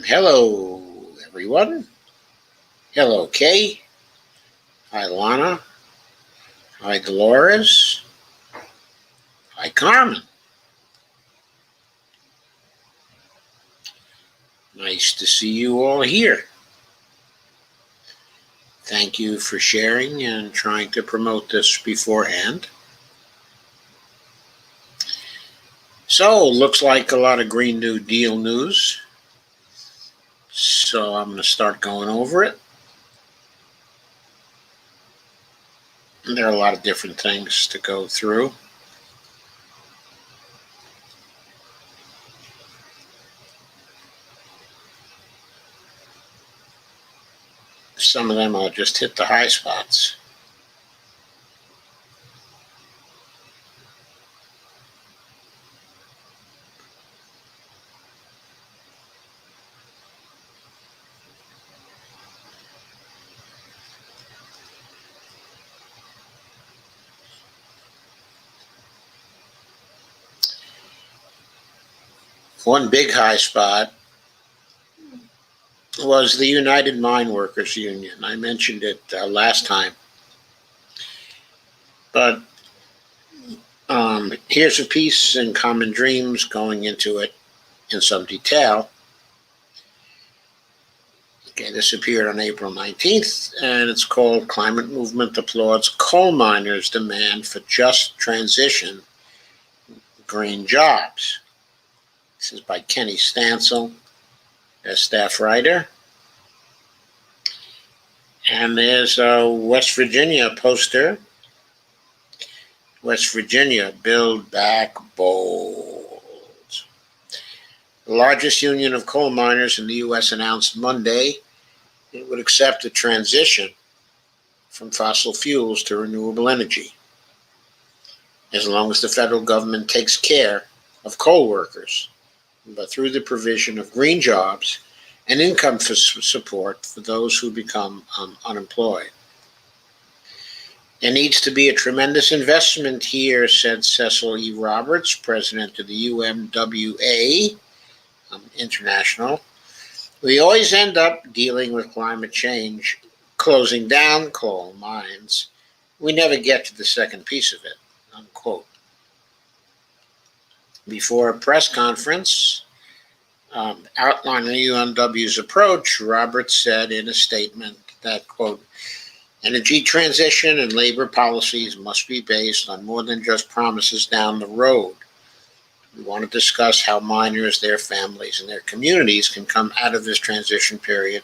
Hello, everyone. Hello, Kay. Hi, Lana. Hi, Dolores. Hi, Carmen. Nice to see you all here. Thank you for sharing and trying to promote this beforehand. So, looks like a lot of Green New Deal news. So, I'm going to start going over it. And there are a lot of different things to go through. Some of them I'll just hit the high spots. One big high spot was the United Mine Workers Union. I mentioned it last time. But here's a piece in Common Dreams going into it in some detail. Okay, this appeared on April 19th, and it's called Climate Movement Applauds Coal Miners' Demand for Just Transition, Green Jobs. This is by Kenny Stansel, a staff writer. And there's a West Virginia poster. West Virginia, Build Back Bold. The largest union of coal miners in the U.S. announced Monday it would accept a transition from fossil fuels to renewable energy, as long as the federal government takes care of coal workers, but through the provision of green jobs and income support for those who become unemployed. There needs to be a tremendous investment here, said Cecil E. Roberts, president of the UMWA International. We always end up dealing with climate change, closing down coal mines. We never get to the second piece of it, unquote. Before a press conference outlining the UMW's approach, Roberts said in a statement that, quote, energy transition and labor policies must be based on more than just promises down the road. We want to discuss how miners, their families, and their communities can come out of this transition period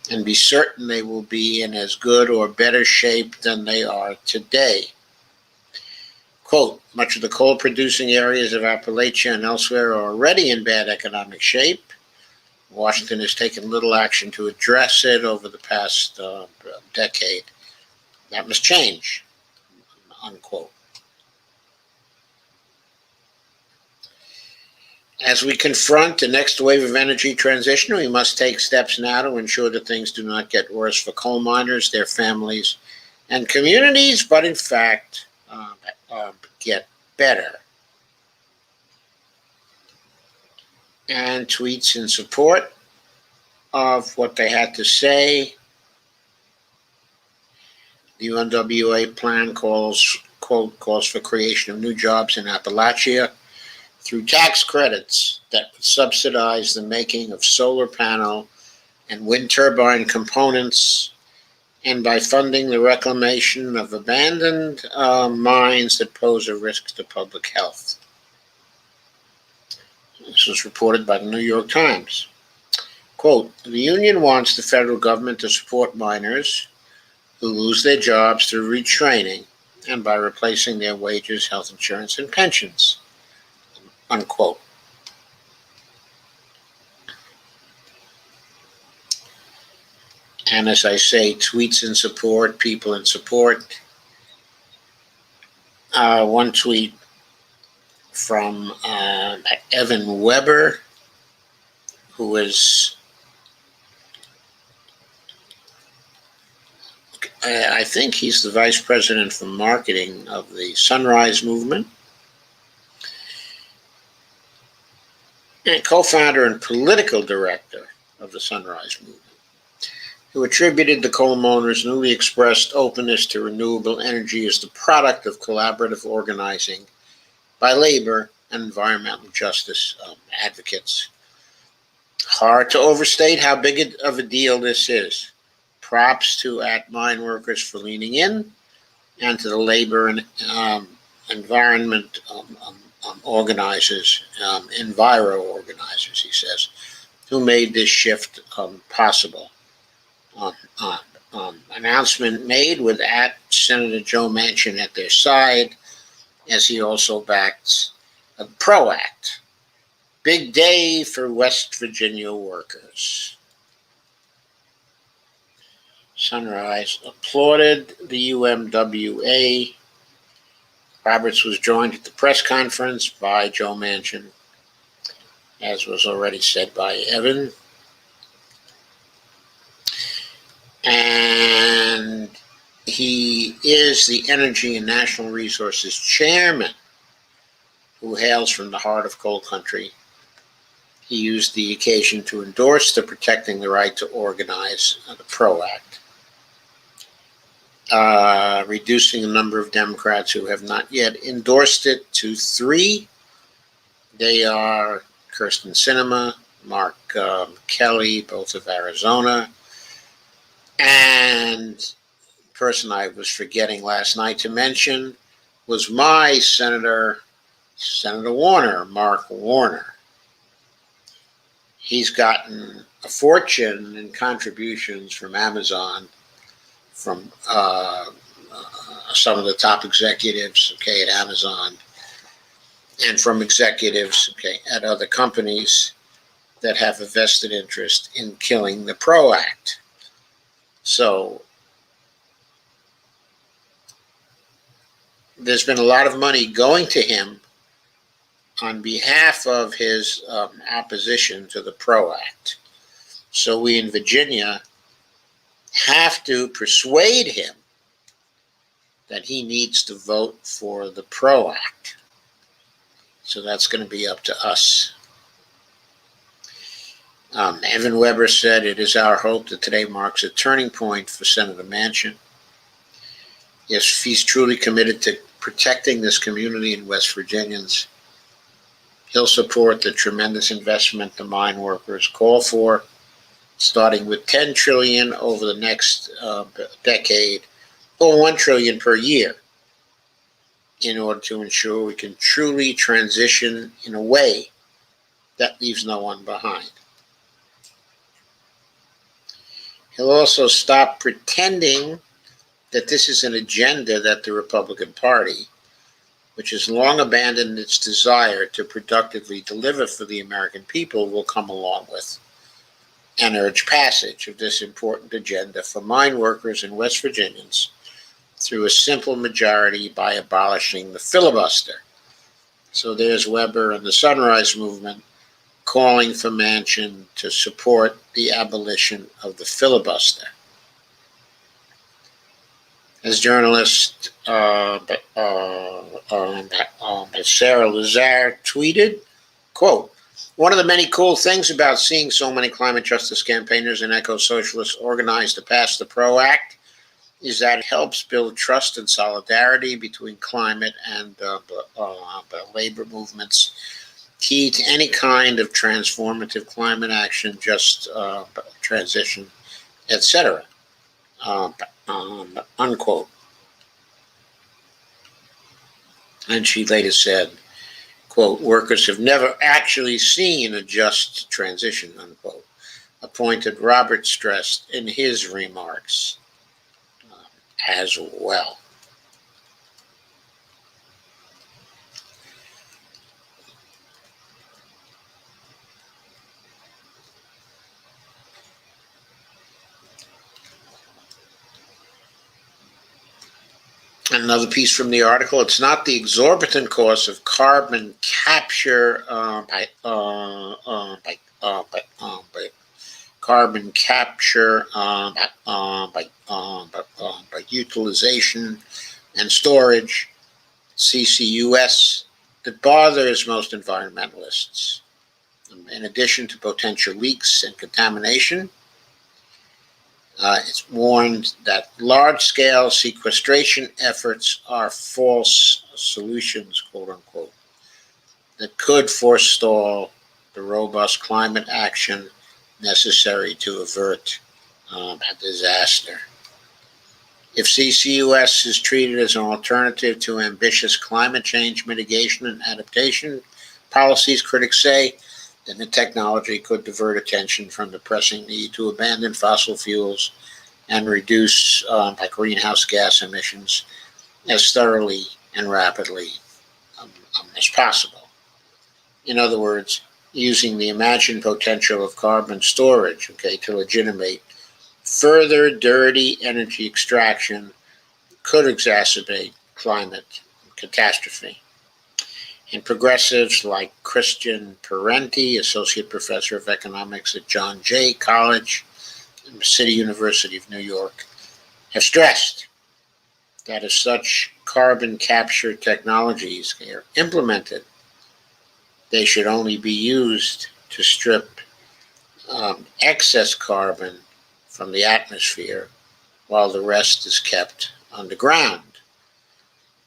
and be certain they will be in as good or better shape than they are today. Quote, much of the coal-producing areas of Appalachia and elsewhere are already in bad economic shape. Washington has taken little action to address it over the past decade. That must change, unquote. As we confront the next wave of energy transition, we must take steps now to ensure that things do not get worse for coal miners, their families, and communities, but in fact get better. And tweets in support of what they had to say. The UMWA plan calls for creation of new jobs in Appalachia through tax credits that would subsidize the making of solar panel and wind turbine components, and by funding the reclamation of abandoned mines that pose a risk to public health. This was reported by the New York Times. Quote, the union wants the federal government to support miners who lose their jobs through retraining and by replacing their wages, health insurance, and pensions, unquote. And as I say, tweets in support, people in support. One tweet from Evan Weber, who is, I think he's the vice president for marketing of the Sunrise Movement, and co-founder and political director of the Sunrise Movement, who attributed the coal owners' newly expressed openness to renewable energy as the product of collaborative organizing by labor and environmental justice advocates. Hard to overstate how big of a deal this is. Props to mine workers for leaning in, and to the labor and environment organizers, enviro organizers, he says, who made this shift possible. Announcement made with Senator Joe Manchin at their side, as he also backs a PRO Act. Big day for West Virginia workers. Sunrise applauded the UMWA. Roberts was joined at the press conference by Joe Manchin, as was already said by Evan. And he is the Energy and National Resources Chairman, who hails from the heart of coal country. He used the occasion to endorse the Protecting the Right to Organize, the PRO Act, reducing the number of Democrats who have not yet endorsed it to 3. They are Kyrsten Sinema, Mark Kelly, both of Arizona, and the person I was forgetting last night to mention was my Senator Warner, Mark Warner. He's gotten a fortune in contributions from Amazon, from some of the top executives, at Amazon, and from executives, at other companies that have a vested interest in killing the PRO Act. So there's been a lot of money going to him on behalf of his opposition to the PRO Act. So we in Virginia have to persuade him that he needs to vote for the PRO Act. So that's going to be up to us. Evan Weber said, "It is our hope that today marks a turning point for Senator Manchin. If he's truly committed to protecting this community and West Virginians, he'll support the tremendous investment the mine workers call for, starting with $10 trillion over the next decade, or $1 trillion per year, in order to ensure we can truly transition in a way that leaves no one behind. He'll also stop pretending that this is an agenda that the Republican Party, which has long abandoned its desire to productively deliver for the American people, will come along with, and urge passage of this important agenda for mine workers and West Virginians through a simple majority by abolishing the filibuster." So there's Weber and the Sunrise Movement calling for Manchin to support the abolition of the filibuster. As journalist Sarah Lazare tweeted, quote, "One of the many cool things about seeing so many climate justice campaigners and eco-socialists organize to pass the PRO Act is that it helps build trust and solidarity between climate and labor movements, key to any kind of transformative climate action, just transition, etc." Unquote. And she later said, quote, "Workers have never actually seen a just transition," unquote, a point that Robert stressed in his remarks as well. Another piece from the article, it's not the exorbitant cost of carbon capture by carbon capture by utilization and storage, CCUS, that bothers most environmentalists. In addition to potential leaks and contamination, it's warned that large-scale sequestration efforts are false solutions, quote unquote, that could forestall the robust climate action necessary to avert a disaster. If CCUS is treated as an alternative to ambitious climate change mitigation and adaptation policies, critics say, then the technology could divert attention from the pressing need to abandon fossil fuels and reduce greenhouse gas emissions as thoroughly and rapidly as possible. In other words, using the imagined potential of carbon storage, to legitimate further dirty energy extraction could exacerbate climate catastrophe. And progressives like Christian Parenti, associate professor of economics at John Jay College, and the City University of New York, have stressed that if such carbon capture technologies are implemented, they should only be used to strip excess carbon from the atmosphere while the rest is kept underground,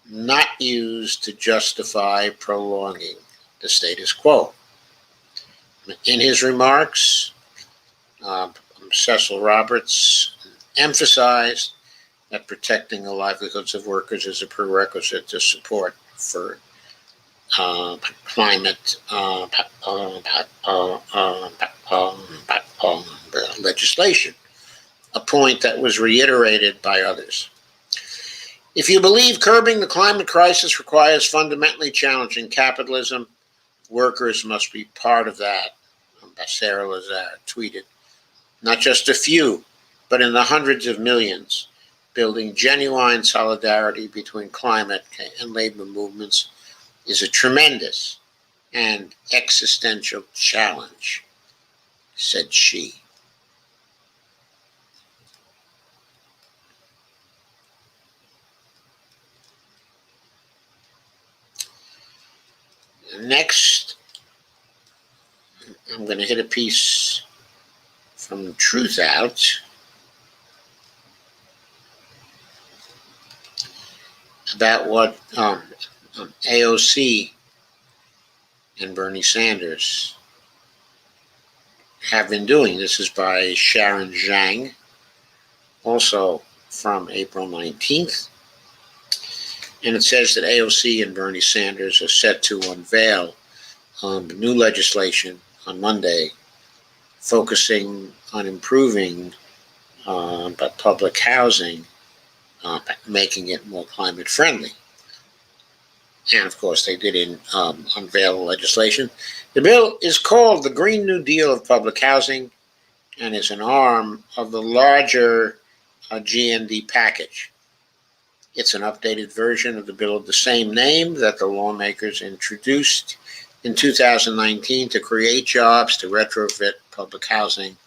not used to justify prolonging the status quo. In his remarks, Cecil Roberts emphasized that protecting the livelihoods of workers is a prerequisite to support for climate legislation, a point that was reiterated by others. If you believe curbing the climate crisis requires fundamentally challenging capitalism, workers must be part of that, Sarah Lazare tweeted. Not just a few, but in the hundreds of millions, building genuine solidarity between climate and labor movements is a tremendous and existential challenge, said she. Next, I'm going to hit a piece from Truth Out about what AOC and Bernie Sanders have been doing. This is by Sharon Zhang, also from April 19th. And it says that AOC and Bernie Sanders are set to unveil new legislation on Monday, focusing on improving public housing, making it more climate friendly. And of course, they did unveil legislation. The bill is called the Green New Deal of Public Housing and is an arm of the larger GND package. It's an updated version of the bill of the same name that the lawmakers introduced in 2019 to create jobs, to retrofit public housing,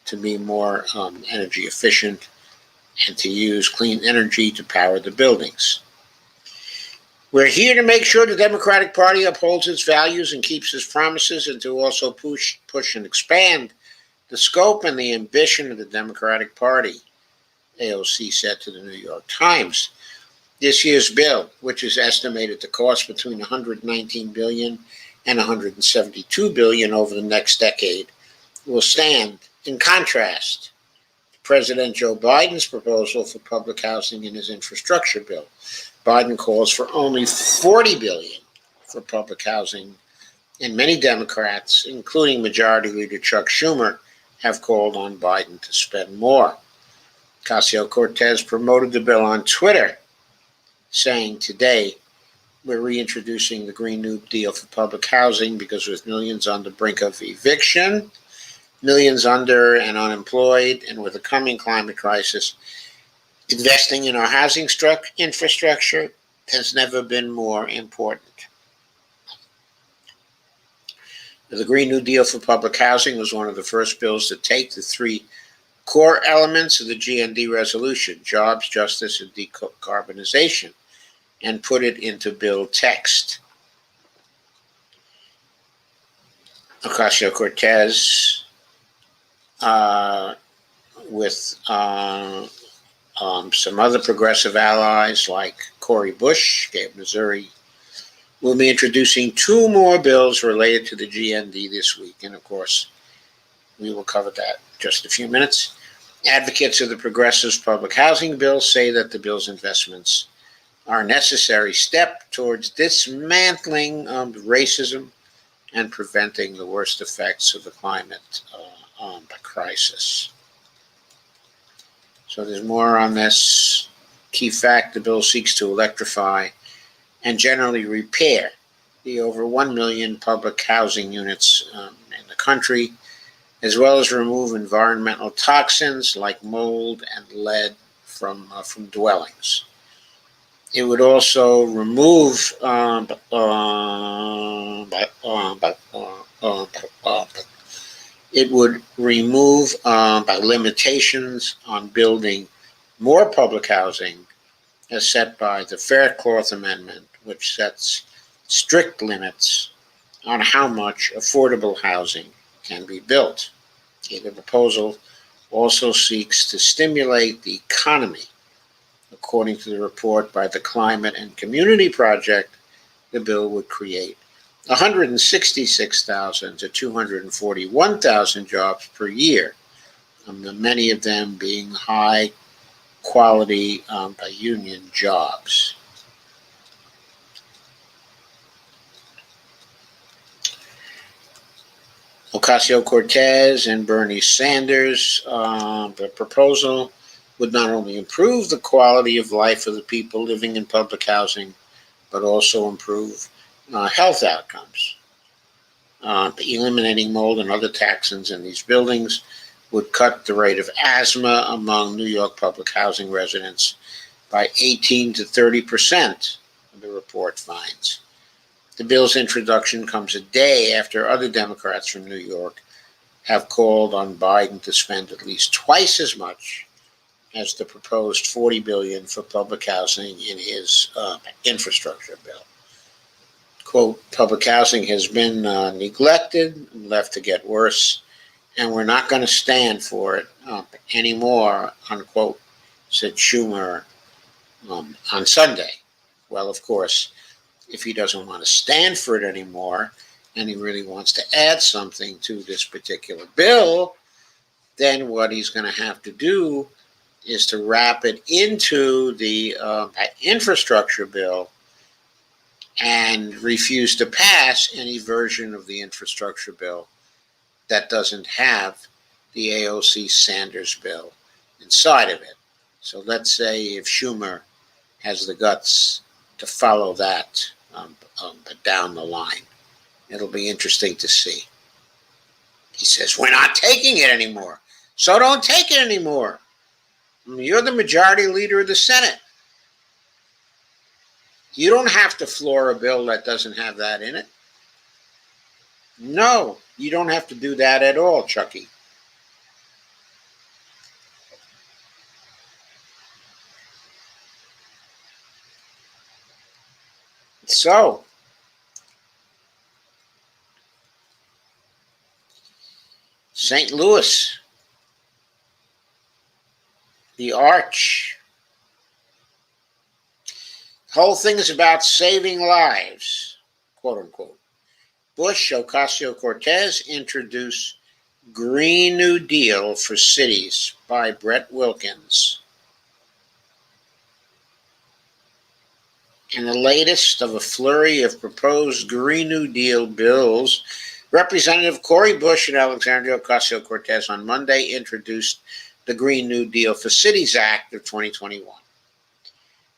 to be more energy efficient, and to use clean energy to power the buildings. We're here to make sure the Democratic Party upholds its values and keeps its promises, and to also push and expand the scope and the ambition of the Democratic Party, AOC said to the New York Times. This year's bill, which is estimated to cost between $119 billion and $172 billion over the next decade, will stand in contrast to President Joe Biden's proposal for public housing in his infrastructure bill. Biden calls for only $40 billion for public housing, and many Democrats, including Majority Leader Chuck Schumer, have called on Biden to spend more. Ocasio-Cortez promoted the bill on Twitter, saying, "Today, we're reintroducing the Green New Deal for public housing because with millions on the brink of eviction, millions under and unemployed, and with the coming climate crisis, Investing in our housing infrastructure has never been more important. The Green New Deal for public housing was one of the first bills to take the three core elements of the GND resolution: jobs, justice, and decarbonization, and put it into bill text. Ocasio-Cortez, with some other progressive allies like Cori Bush, Missouri, will be introducing two more bills related to the GND this week. And of course, we will cover that in just a few minutes. Advocates of the Progressives Public Housing Bill say that the bill's investments are a necessary step towards dismantling racism and preventing the worst effects of the climate crisis. So there's more on this. Key fact: the bill seeks to electrify and generally repair the over 1 million public housing units in the country, as well as remove environmental toxins like mold and lead from dwellings. It would also remove by limitations on building more public housing as set by the Faircloth Amendment, which sets strict limits on how much affordable housing can be built. The proposal also seeks to stimulate the economy. According to the report by the Climate and Community Project, the bill would create 166,000 to 241,000 jobs per year, many of them being high quality union jobs. Ocasio-Cortez and Bernie Sanders, the proposal would not only improve the quality of life of the people living in public housing, but also improve health outcomes. Eliminating mold and other toxins in these buildings would cut the rate of asthma among New York public housing residents by 18 to 30%, the report finds. The bill's introduction comes a day after other Democrats from New York have called on Biden to spend at least twice as much as the proposed $40 billion for public housing in his infrastructure bill. Quote, public housing has been neglected and left to get worse, and we're not going to stand for it anymore, unquote, said Schumer on Sunday. Well, of course, if he doesn't want to stand for it anymore, and he really wants to add something to this particular bill, then what he's going to have to do is to wrap it into the infrastructure bill and refuse to pass any version of the infrastructure bill that doesn't have the AOC Sanders bill inside of it. So let's say if Schumer has the guts to follow that down the line, it'll be interesting to see. He says, we're not taking it anymore, so don't take it anymore. You're the majority leader of the Senate. You don't have to floor a bill that doesn't have that in it. No, you don't have to do that at all, Chucky. So, St. Louis, the Arch. The whole thing is about saving lives, quote unquote. Bush, Ocasio-Cortez introduced Green New Deal for Cities by Brett Wilkins. In the latest of a flurry of proposed Green New Deal bills, Representative Cori Bush and Alexandria Ocasio-Cortez on Monday introduced the Green New Deal for Cities Act of 2021,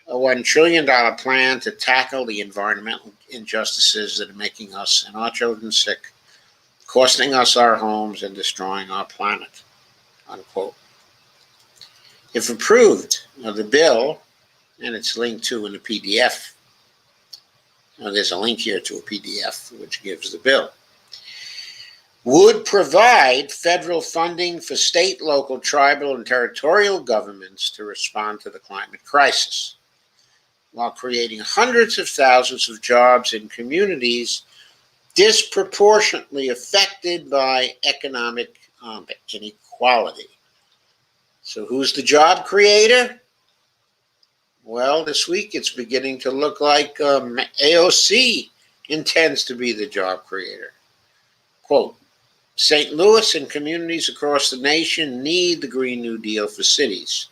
a $1 trillion plan to tackle the environmental injustices that are making us and our children sick, costing us our homes, and destroying our planet, unquote. If approved, the bill, and it's linked to in the PDF, there's a link here to a PDF which gives the bill, would provide federal funding for state, local, tribal, and territorial governments to respond to the climate crisis, while creating hundreds of thousands of jobs in communities disproportionately affected by economic inequality. So who's the job creator? Well, this week it's beginning to look like AOC intends to be the job creator. Quote, St. Louis and communities across the nation need the Green New Deal for cities,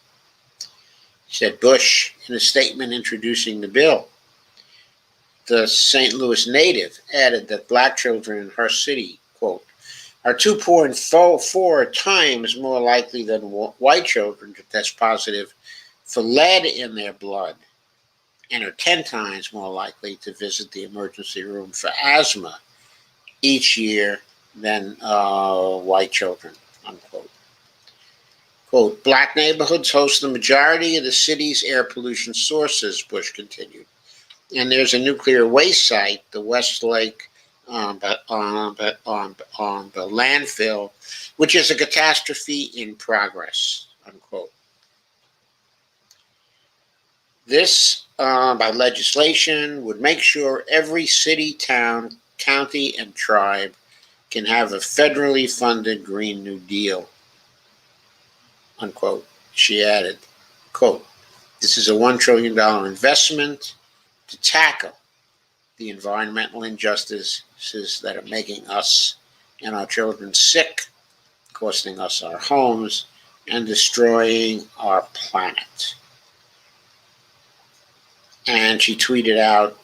said Bush in a statement introducing the bill. The St. Louis native added that black children in her city, quote, are 2.4 times more likely than white children to test positive for lead in their blood, and are 10 times more likely to visit the emergency room for asthma each year than white children, unquote. Quote, black neighborhoods host the majority of the city's air pollution sources, Bush continued. And there's a nuclear waste site, the Westlake on the landfill, which is a catastrophe in progress, unquote. This, by legislation, would make sure every city, town, county, and tribe can have a federally funded Green New Deal, unquote. She added, quote, this is a $1 trillion investment to tackle the environmental injustices that are making us and our children sick, costing us our homes, and destroying our planet. And she tweeted out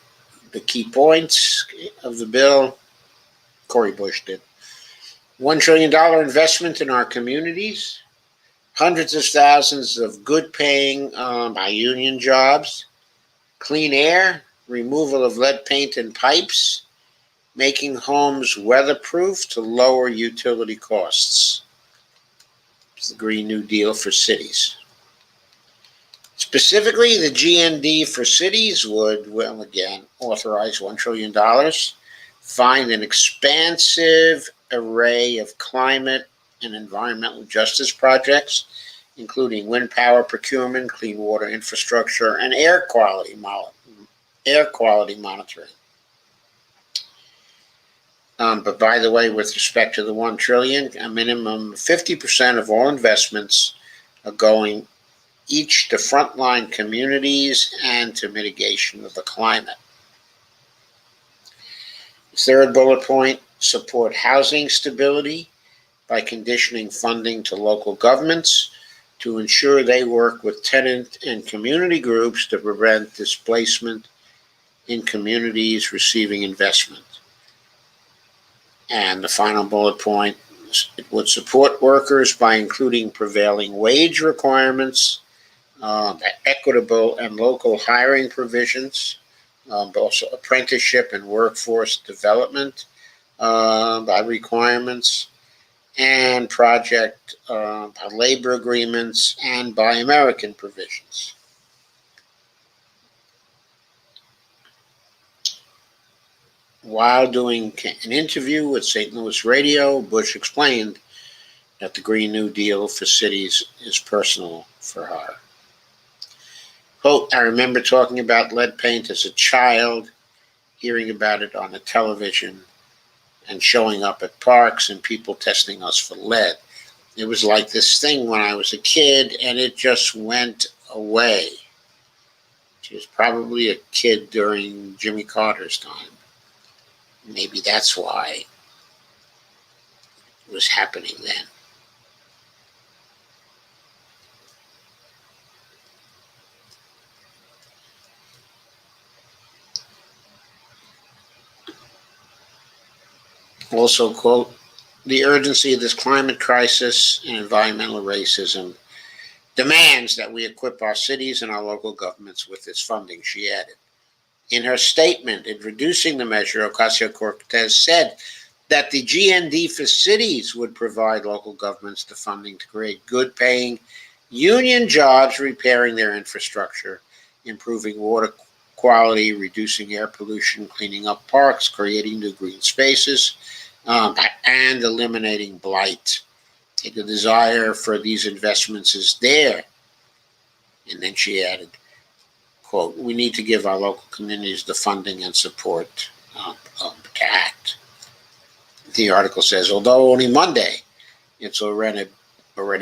the key points of the bill. Cori Bush did. $1 trillion investment in our communities, hundreds of thousands of good-paying by union jobs, clean air, removal of lead paint and pipes, making homes weatherproof to lower utility costs. It's the Green New Deal for cities. Specifically, the GND for cities would, well, again, authorize $1 trillion, find an expansive array of climate and environmental justice projects, including wind power procurement, clean water infrastructure, and air quality monitoring. But by the way, with respect to the $1 trillion, a minimum 50% of all investments are going each to frontline communities and to mitigation of the climate. Third bullet point, support housing stability by conditioning funding to local governments to ensure they work with tenant and community groups to prevent displacement in communities receiving investment. And the final bullet point, it would support workers by including prevailing wage requirements, equitable and local hiring provisions, but also apprenticeship and workforce development by requirements, and project by labor agreements and by American provisions. While doing an interview with St. Louis Radio, Bush explained that the Green New Deal for cities is personal for her. Quote, I remember talking about lead paint as a child, hearing about it on the television, and showing up at parks and people testing us for lead. It was like this thing when I was a kid, and it just went away. She was probably a kid during Jimmy Carter's time. Maybe that's why it was happening then. Also, quote, the urgency of this climate crisis and environmental racism demands that we equip our cities and our local governments with this funding, she added. In her statement introducing the measure, Ocasio-Cortez said that the GND for cities would provide local governments the funding to create good-paying union jobs repairing their infrastructure, improving water quality, reducing air pollution, cleaning up parks, creating new green spaces, and eliminating blight. The desire for these investments is there. And then she added, quote, we need to give our local communities the funding and support to act. The article says, although only Monday, it's already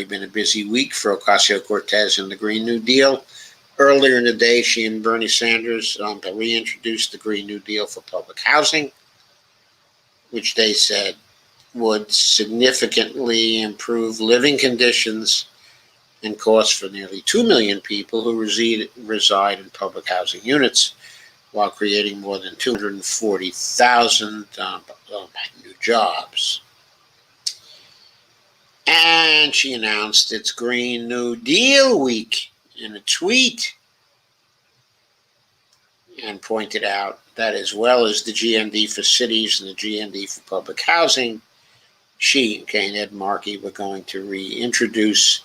been a busy week for Ocasio-Cortez and the Green New Deal. Earlier in the day, she and Bernie Sanders reintroduced the Green New Deal for public housing, which they said would significantly improve living conditions and costs for nearly 2 million people who reside in public housing units, while creating more than 240,000 new jobs. And she announced it's Green New Deal Week in a tweet and pointed out that as well as the GND for cities and the GND for public housing, she and Ed Markey were going to reintroduce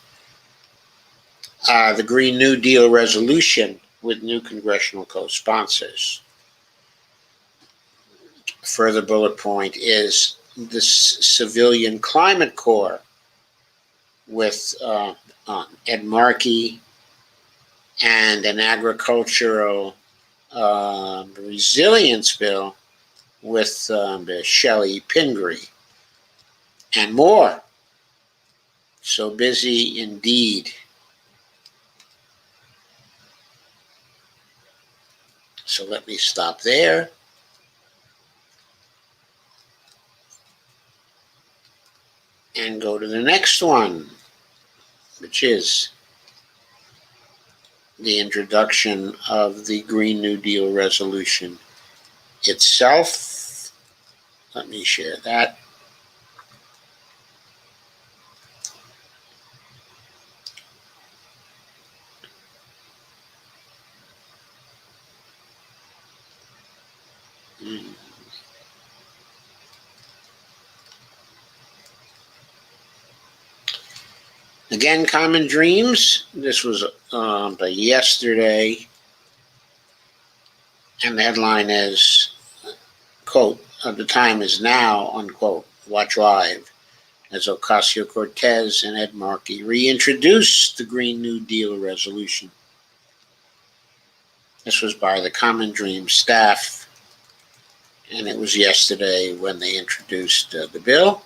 the Green New Deal resolution with new congressional co-sponsors. Further bullet point is the Civilian Climate Corps with Ed Markey and an agricultural resilience bill with Shelley Pingree and more. So busy indeed. So let me stop there. And go to the next one, which is the introduction of the Green New Deal resolution itself. Let me share that. Again, Common Dreams. This was yesterday. And the headline is, quote, the time is now, unquote, watch live, as Ocasio-Cortez and Ed Markey reintroduce the Green New Deal resolution. This was by the Common Dreams staff, and it was yesterday when they introduced the bill.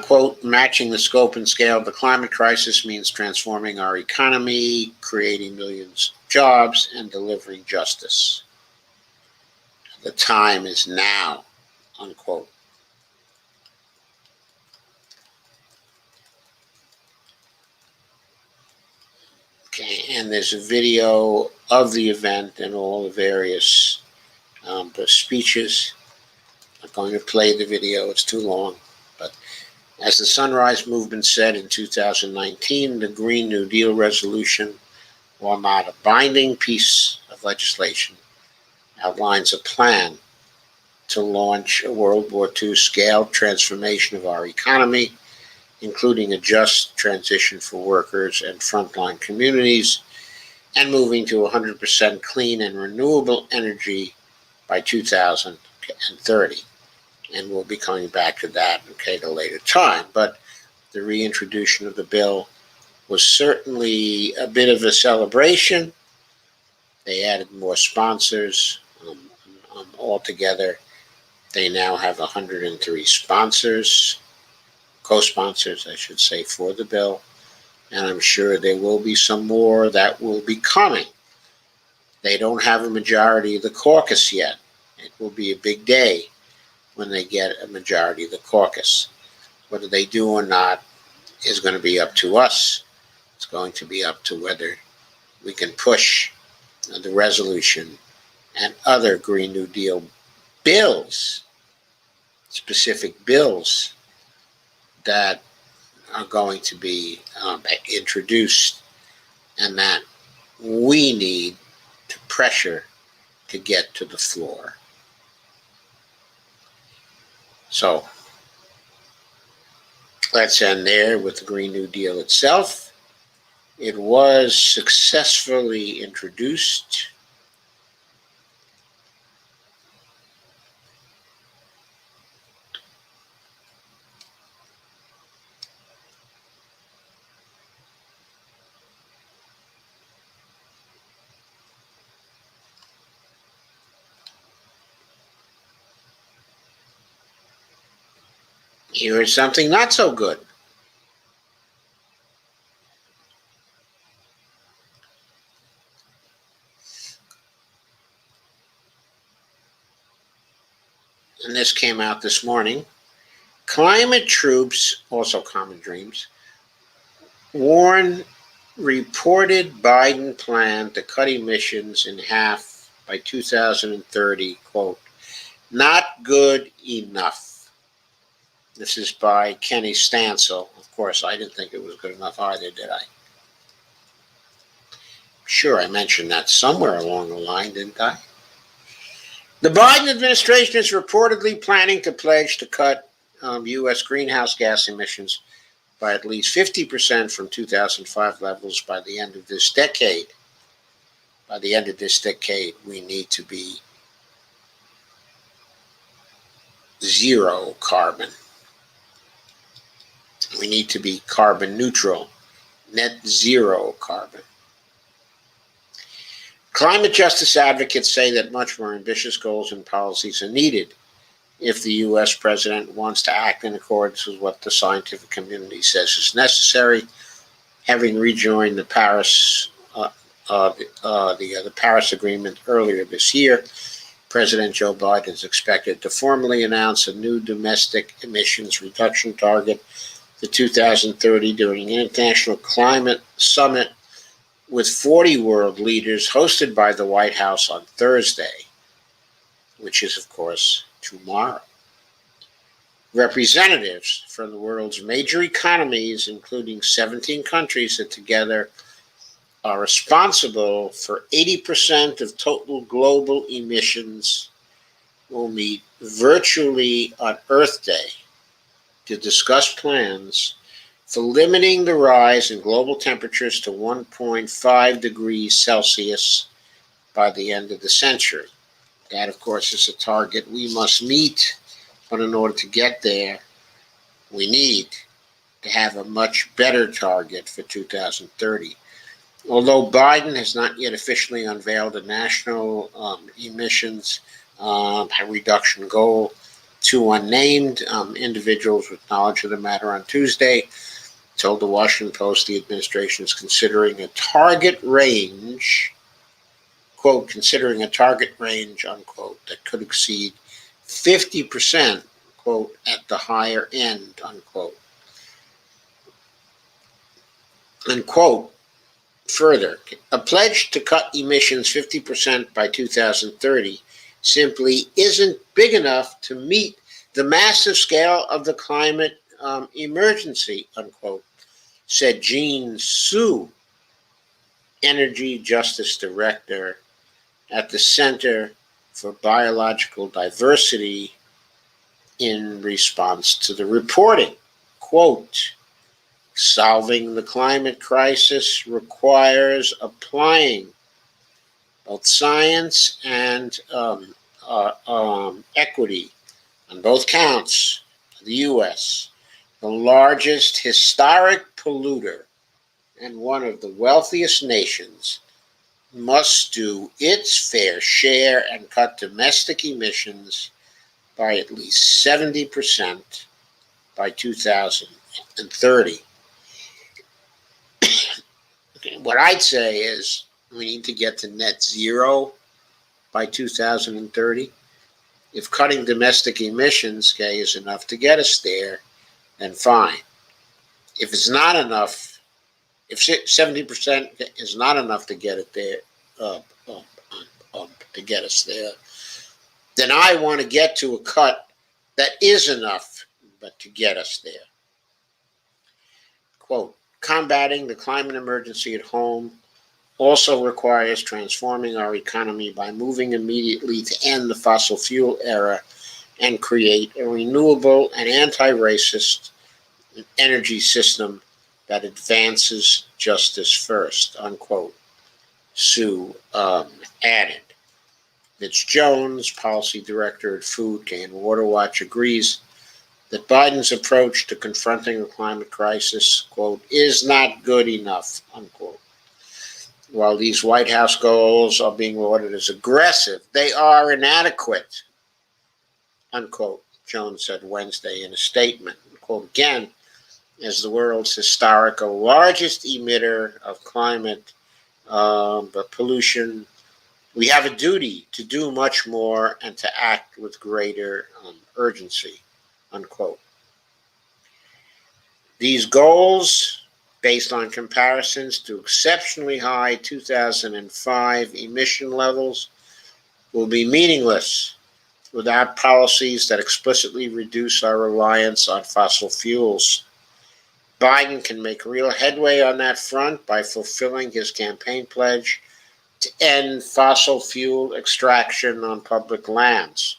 Quote, matching the scope and scale of the climate crisis means transforming our economy, creating millions of jobs, and delivering justice. The time is now, unquote. Okay, and there's a video of the event and all the various the speeches. I'm not going to play the video, it's too long. But as the Sunrise Movement said in 2019, the Green New Deal resolution, while not a binding piece of legislation, outlines a plan to launch a World War II scale transformation of our economy, including a just transition for workers and frontline communities, and moving to 100% clean and renewable energy by 2030. And we'll be coming back to that at a later time. But the reintroduction of the bill was certainly a bit of a celebration. They added more sponsors. Altogether, they now have 103 sponsors, co-sponsors, I should say, for the bill. And I'm sure there will be some more that will be coming. They don't have a majority of the caucus yet. It will be a big day when they get a majority of the caucus. Whether they do or not is going to be up to us. It's going to be up to whether we can push the resolution and other Green New Deal bills, specific bills that are going to be introduced and that we need to pressure to get to the floor. So, Let's end there with the Green New Deal itself. It was successfully introduced Here is something not so good. And this came out this morning. Climate troops, also Common Dreams, warn reported Biden plan to cut emissions in half by 2030, quote, not good enough. This is by Kenny Stansel. Of course, I didn't think it was good enough either, did I? Sure, I mentioned that somewhere along the line, didn't I? The Biden administration is reportedly planning to pledge to cut U.S. greenhouse gas emissions by at least 50% from 2005 levels by the end of this decade. By the end of this decade, we need to be zero carbon. We need to be carbon neutral, net zero carbon. Climate justice advocates say that much more ambitious goals and policies are needed if the U.S. president wants to act in accordance with what the scientific community says is necessary. Having rejoined the Paris Agreement earlier this year, President Joe Biden is expected to formally announce a new domestic emissions reduction target for 2030 during an international climate summit with 40 world leaders hosted by the White House on Thursday, which is, of course, tomorrow. Representatives from the world's major economies, including 17 countries that together are responsible for 80% of total global emissions, will meet virtually on Earth Day to discuss plans for limiting the rise in global temperatures to 1.5 degrees Celsius by the end of the century. That, of course, is a target we must meet, but in order to get there, we need to have a much better target for 2030. Although Biden has not yet officially unveiled a national emissions reduction goal, two unnamed individuals with knowledge of the matter on Tuesday told the Washington Post the administration is considering a target range, quote, considering a target range, unquote, that could exceed 50%, quote, at the higher end, unquote. And, quote, further, a pledge to cut emissions 50% by 2030 simply isn't big enough to meet the massive scale of the climate emergency, unquote, said Jean Su, Energy Justice Director at the Center for Biological Diversity, in response to the reporting. Quote, solving the climate crisis requires applying both science and equity on both counts. The U.S., the largest historic polluter and one of the wealthiest nations, must do its fair share and cut domestic emissions by at least 70% by 2030. Okay, what I'd say is we need to get to net zero by 2030. If cutting domestic emissions, okay, is enough to get us there, then fine. If it's not enough, if 70% is not enough to get it there, to get us there, then I want to get to a cut that is enough, but to get us there. Quote, combating the climate emergency at home also requires transforming our economy by moving immediately to end the fossil fuel era and create a renewable and anti-racist an energy system that advances justice first, unquote, Su added. Mitch Jones, policy director at Food and Water Watch, agrees that Biden's approach to confronting the climate crisis, quote, is not good enough, unquote. While these White House goals are being lauded as aggressive, they are inadequate, unquote, Jones said Wednesday in a statement. Quote again, as the world's historical largest emitter of climate pollution, we have a duty to do much more and to act with greater urgency, unquote. These goals, based on comparisons to exceptionally high 2005 emission levels, will be meaningless without policies that explicitly reduce our reliance on fossil fuels. Biden can make real headway on that front by fulfilling his campaign pledge to end fossil fuel extraction on public lands.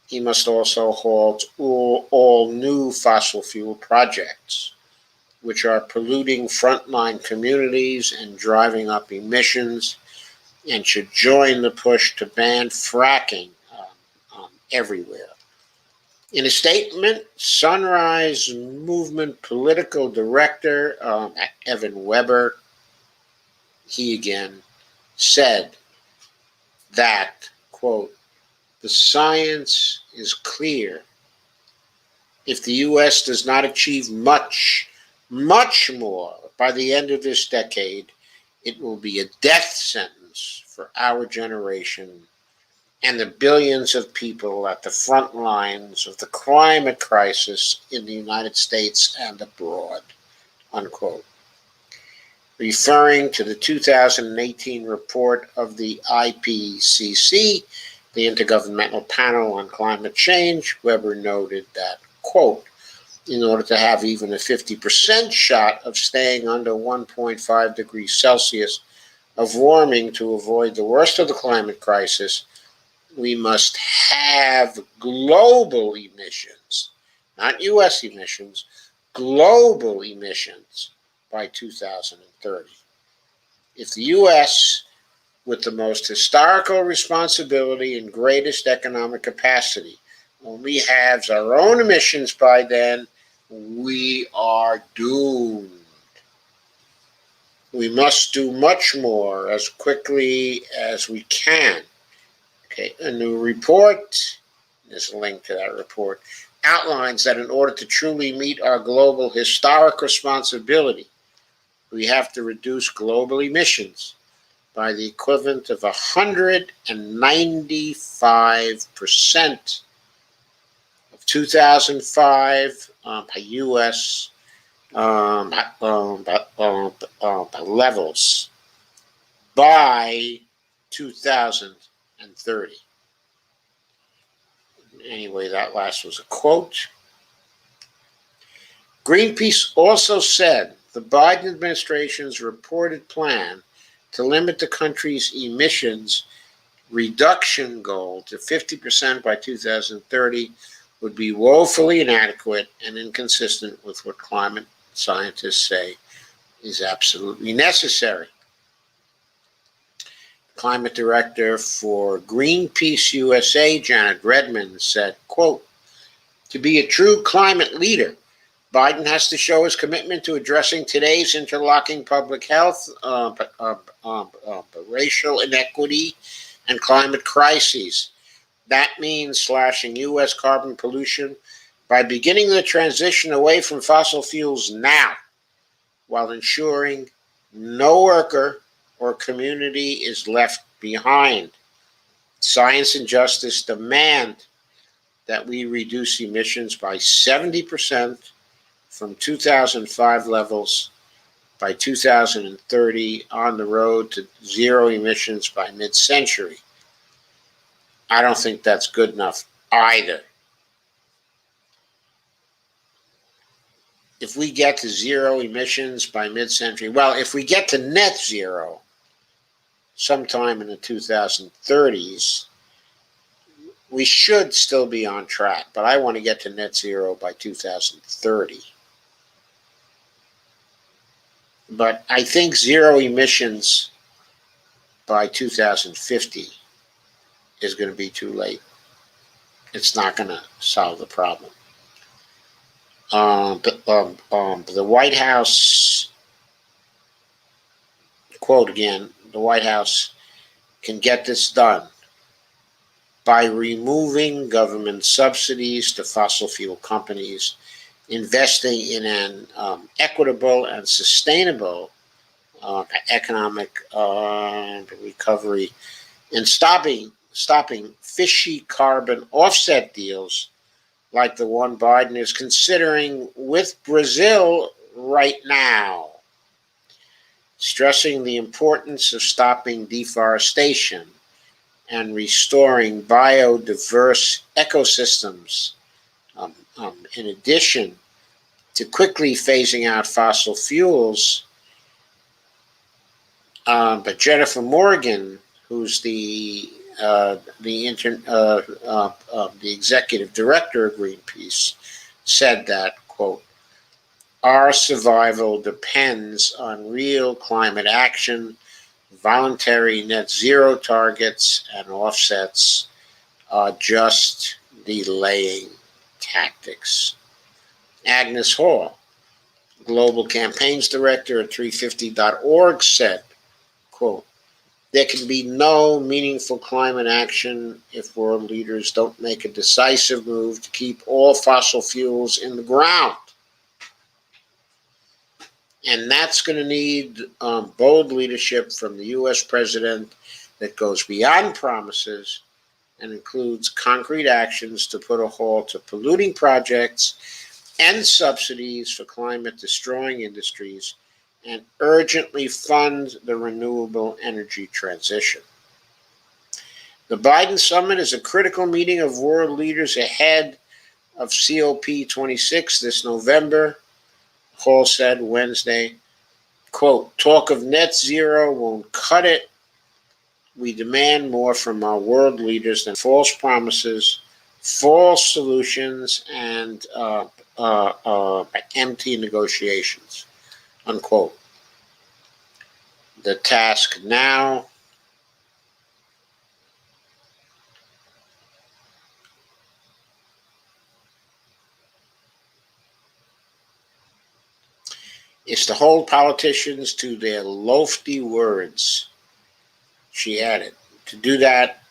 He must also halt all new fossil fuel projects, which are polluting frontline communities and driving up emissions, and should join the push to ban fracking everywhere. In a statement, Sunrise Movement political director Evan Weber, he again said that, quote, the science is clear. If the U.S. does not achieve much more by the end of this decade, it will be a death sentence for our generation and the billions of people at the front lines of the climate crisis in the United States and abroad, unquote. Referring to the 2018 report of the IPCC, the Intergovernmental Panel on Climate Change, Weber noted that, quote, in order to have even a 50% shot of staying under 1.5 degrees Celsius of warming to avoid the worst of the climate crisis, we must have global emissions, not U.S. emissions, global emissions by 2030. If the U.S., with the most historical responsibility and greatest economic capacity, only halves our own emissions by then, we are doomed. We must do much more as quickly as we can. Okay, a new report, there's a link to that report, outlines that in order to truly meet our global historic responsibility, we have to reduce global emissions by the equivalent of 195% of 2005 U.S. Levels by 2030. Anyway, that last was a quote. Greenpeace also said the Biden administration's reported plan to limit the country's emissions reduction goal to 50% by 2030 would be woefully inadequate and inconsistent with what climate scientists say is absolutely necessary. Climate director for Greenpeace USA, Janet Redmond, said, quote, to be a true climate leader, Biden has to show his commitment to addressing today's interlocking public health, racial inequity, and climate crises. That means slashing U.S. carbon pollution by beginning the transition away from fossil fuels now, while ensuring no worker or community is left behind. Science and justice demand that we reduce emissions by 70% from 2005 levels by 2030 on the road to zero emissions by mid-century. I don't think that's good enough either. If we get to zero emissions by mid-century, well, if we get to net zero sometime in the 2030s, we should still be on track, but I want to get to net zero by 2030. But I think zero emissions by 2050 is going to be too late. It's not going to solve the problem. The White House, quote again, the White House can get this done by removing government subsidies to fossil fuel companies, investing in an equitable and sustainable economic recovery, and stopping fishy carbon offset deals like the one Biden is considering with Brazil right now, stressing the importance of stopping deforestation and restoring biodiverse ecosystems, in addition to quickly phasing out fossil fuels. But Jennifer Morgan, who's the executive director of Greenpeace, said that, quote, our survival depends on real climate action. Voluntary net zero targets and offsets are just delaying tactics. Agnes Hall, Global Campaigns Director at 350.org, said, quote, there can be no meaningful climate action if world leaders don't make a decisive move to keep all fossil fuels in the ground. And that's going to need bold leadership from the U.S. president that goes beyond promises and includes concrete actions to put a halt to polluting projects and subsidies for climate-destroying industries and urgently fund the renewable energy transition. The Biden summit is a critical meeting of world leaders ahead of COP26 this November, Hall said Wednesday. Quote, talk of net zero won't cut it. We demand more from our world leaders than false promises, false solutions, and empty negotiations, unquote. The task now is to hold politicians to their lofty words, she added. To do that,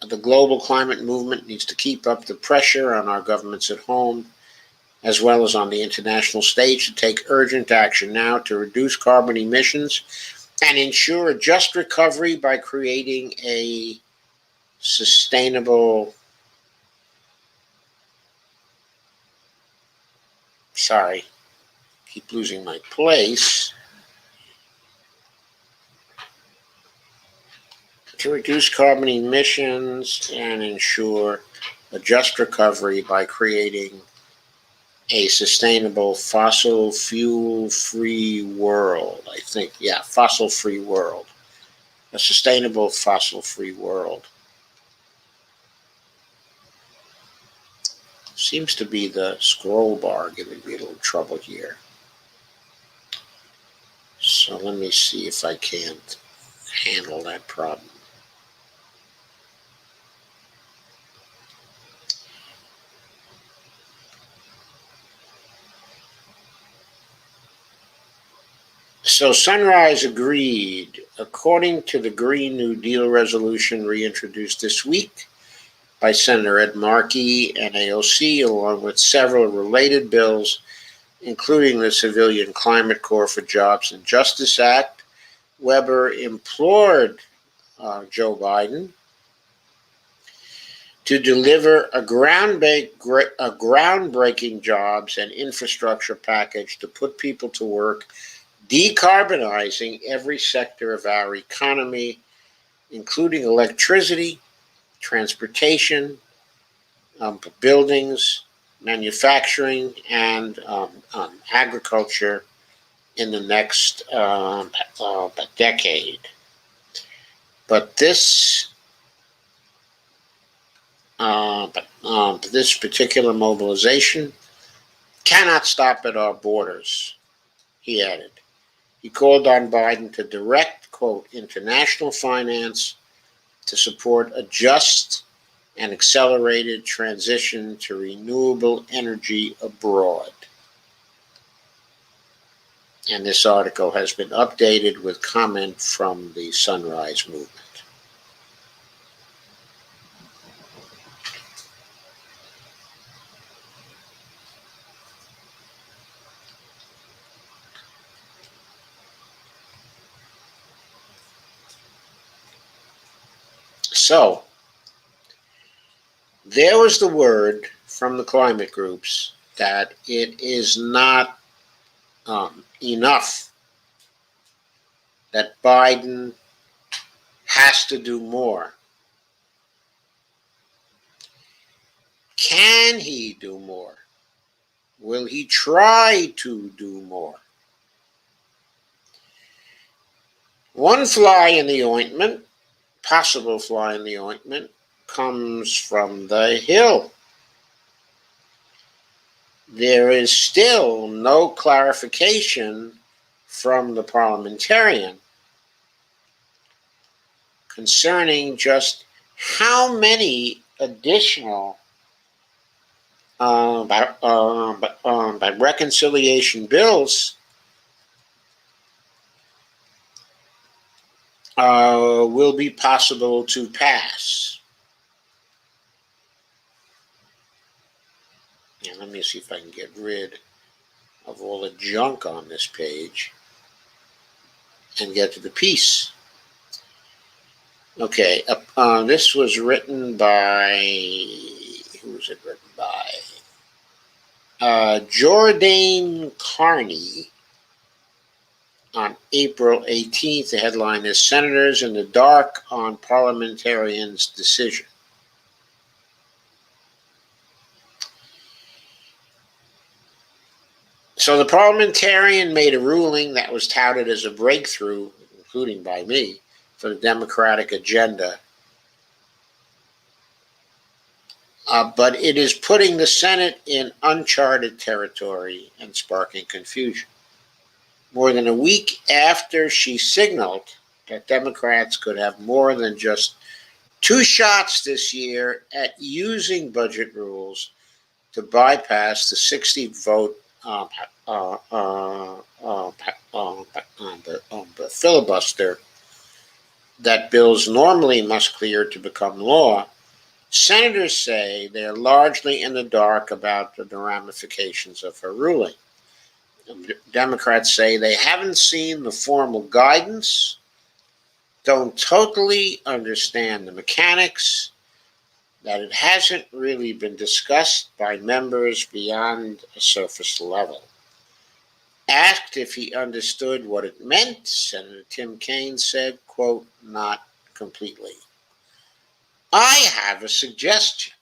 the global climate movement needs to keep up the pressure on our governments at home, as well as on the international stage, to take urgent action now to reduce carbon emissions and ensure a just recovery by creating a sustainable, keep losing my place, to reduce carbon emissions and ensure a just recovery by creating a sustainable fossil fuel-free world. I think, fossil-free world. A sustainable fossil-free world. Seems to be the scroll bar giving me a little trouble here. So let me see if I can't handle that problem. So Sunrise agreed, according to the Green New Deal resolution reintroduced this week by Senator Ed Markey and AOC, along with several related bills, including the Civilian Climate Corps for Jobs and Justice Act. Weber implored Joe Biden to deliver a groundbreaking jobs and infrastructure package to put people to work, decarbonizing every sector of our economy, including electricity, transportation, buildings, manufacturing, and agriculture in the next decade. But this particular mobilization cannot stop at our borders, he added. He called on Biden to direct, quote, international finance to support a just and accelerated transition to renewable energy abroad. And this article has been updated with comment from the Sunrise Movement. So, there was the word from the climate groups that it is not enough, that Biden has to do more. Can he do more? Will he try to do more? One fly in the ointment, possible fly in the ointment, comes from the Hill. There is still no clarification from the parliamentarian concerning just how many additional by reconciliation bills will be possible to pass. And let me see if I can get rid of all the junk on this page and get to the piece. Okay, this was written by, who was it written by? Jordan Carney on April 18th. The headline is Senators in the Dark on Parliamentarians' Decision. So the parliamentarian made a ruling that was touted as a breakthrough, including by me, for the Democratic agenda. But it is putting the Senate in uncharted territory and sparking confusion. More than a week after she signaled that Democrats could have more than just 2 shots this year at using budget rules to bypass the 60-vote the filibuster that bills normally must clear to become law, senators say they're largely in the dark about the ramifications of her ruling. Democrats say they haven't seen the formal guidance, don't totally understand the mechanics, that it hasn't really been discussed by members beyond a surface level. Asked if he understood what it meant, Senator Tim Kaine said, quote, not completely. I have a suggestion.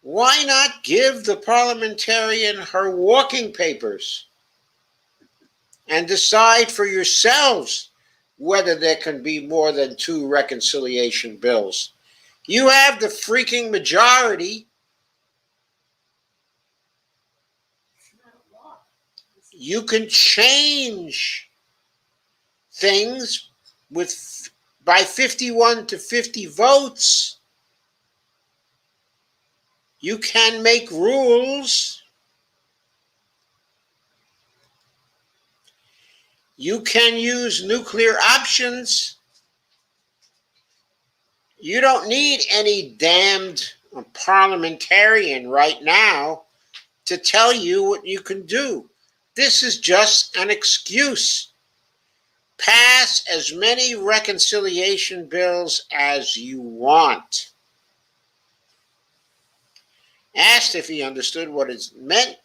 Why not give the parliamentarian her walking papers and decide for yourselves whether there can be more than 2 reconciliation bills? You have the freaking majority. You can change things by 51 to 50 votes. You can make rules. You can use nuclear options. You don't need any damned parliamentarian right now to tell you what you can do. This is just an excuse. Pass as many reconciliation bills as you want. Asked if he understood what it meant,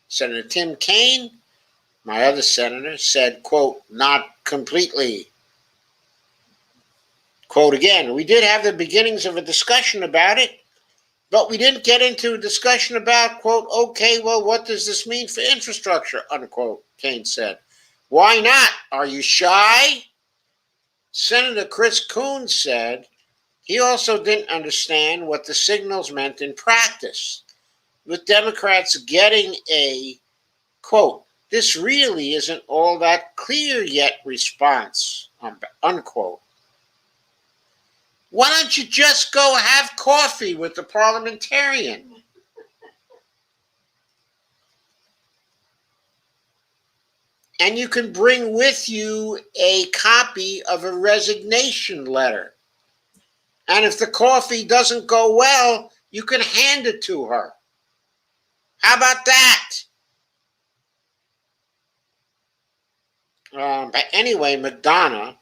Senator Tim Kaine, my other senator, said, quote, not completely. Quote again, we did have the beginnings of a discussion about it, but we didn't get into a discussion about, quote, okay, well, what does this mean for infrastructure, unquote, Kaine said. Why not? Are you shy? Senator Chris Coons said he also didn't understand what the signals meant in practice, with Democrats getting a, quote, This really isn't all that clear yet response, unquote. Why don't you just go have coffee with the parliamentarian? And you can bring with you a copy of a resignation letter. And if the coffee doesn't go well, you can hand it to her. How about that? But anyway, McDonough,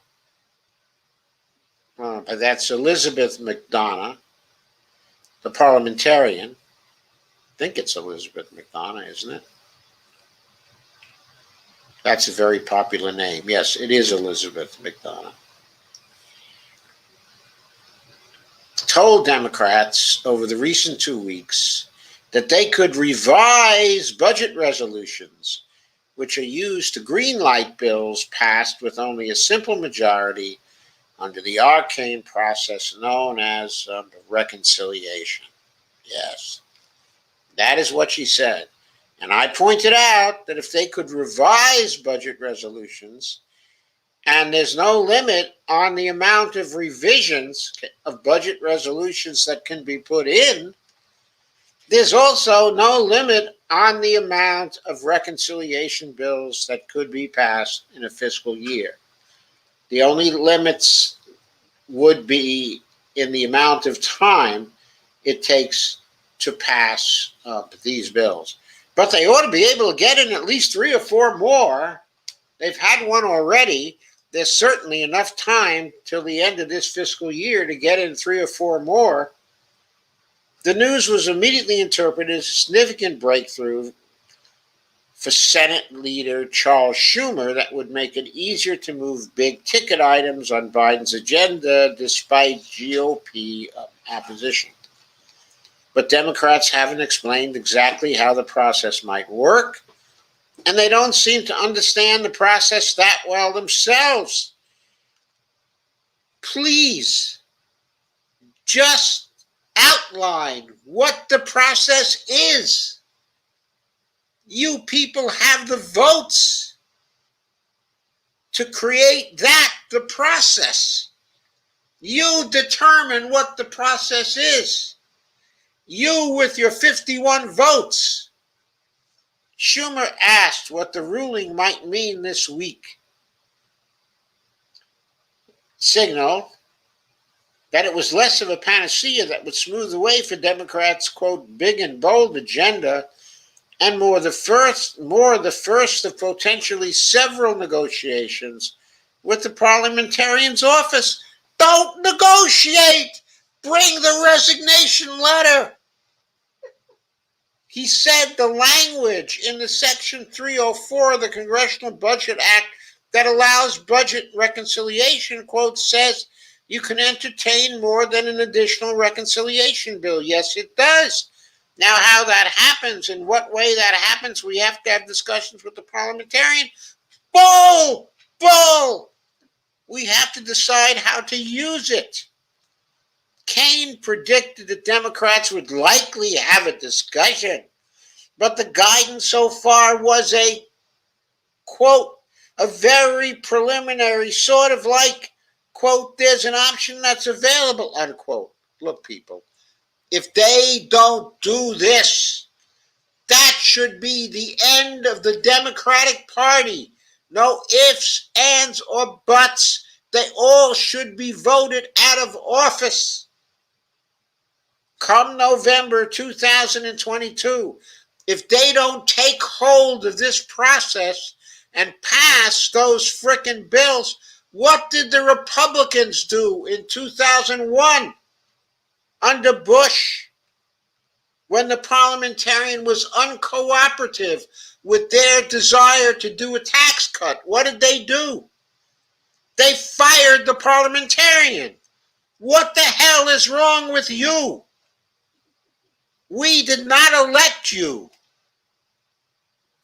that's Elizabeth McDonough, the parliamentarian. I think it's Elizabeth McDonough, isn't it? That's a very popular name. Yes, it is Elizabeth McDonough. Told Democrats over the recent 2 weeks that they could revise budget resolutions, which are used to greenlight bills passed with only a simple majority under the arcane process known as reconciliation. Yes, that is what she said. And I pointed out that if they could revise budget resolutions, and there's no limit on the amount of revisions of budget resolutions that can be put in, there's also no limit on the amount of reconciliation bills that could be passed in a fiscal year. The only limits would be in the amount of time it takes to pass these bills. But they ought to be able to get in at least 3 or 4 more. They've had one already. There's certainly enough time till the end of this fiscal year to get in 3 or 4 more. The news was immediately interpreted as a significant breakthrough for Senate leader Charles Schumer that would make it easier to move big ticket items on Biden's agenda despite GOP opposition. But Democrats haven't explained exactly how the process might work, and they don't seem to understand the process that well themselves. Please, just outline what the process is. You people have the votes to create the process. You determine what the process is. You with your 51 votes. Schumer asked what the ruling might mean this week. Signaled that it was less of a panacea that would smooth the way for Democrats' quote big and bold agenda, and more the first of potentially several negotiations with the parliamentarian's office. Don't negotiate. Bring the resignation letter. He said the language in the Section 304 of the Congressional Budget Act that allows budget reconciliation, quote, says you can entertain more than an additional reconciliation bill. Yes, it does. Now, how that happens, in what way that happens, we have to have discussions with the parliamentarian. Bull! We have to decide how to use it. Kaine predicted that Democrats would likely have a discussion, but the guidance so far was a, quote, a very preliminary, sort of like, quote, there's an option that's available, unquote. Look, people, if they don't do this, that should be the end of the Democratic Party. No ifs, ands, or buts. They all should be voted out of office. Come November 2022, if they don't take hold of this process and pass those frickin' bills, what did the Republicans do in 2001 under Bush when the parliamentarian was uncooperative with their desire to do a tax cut? What did they do? They fired the parliamentarian. What the hell is wrong with you? We did not elect you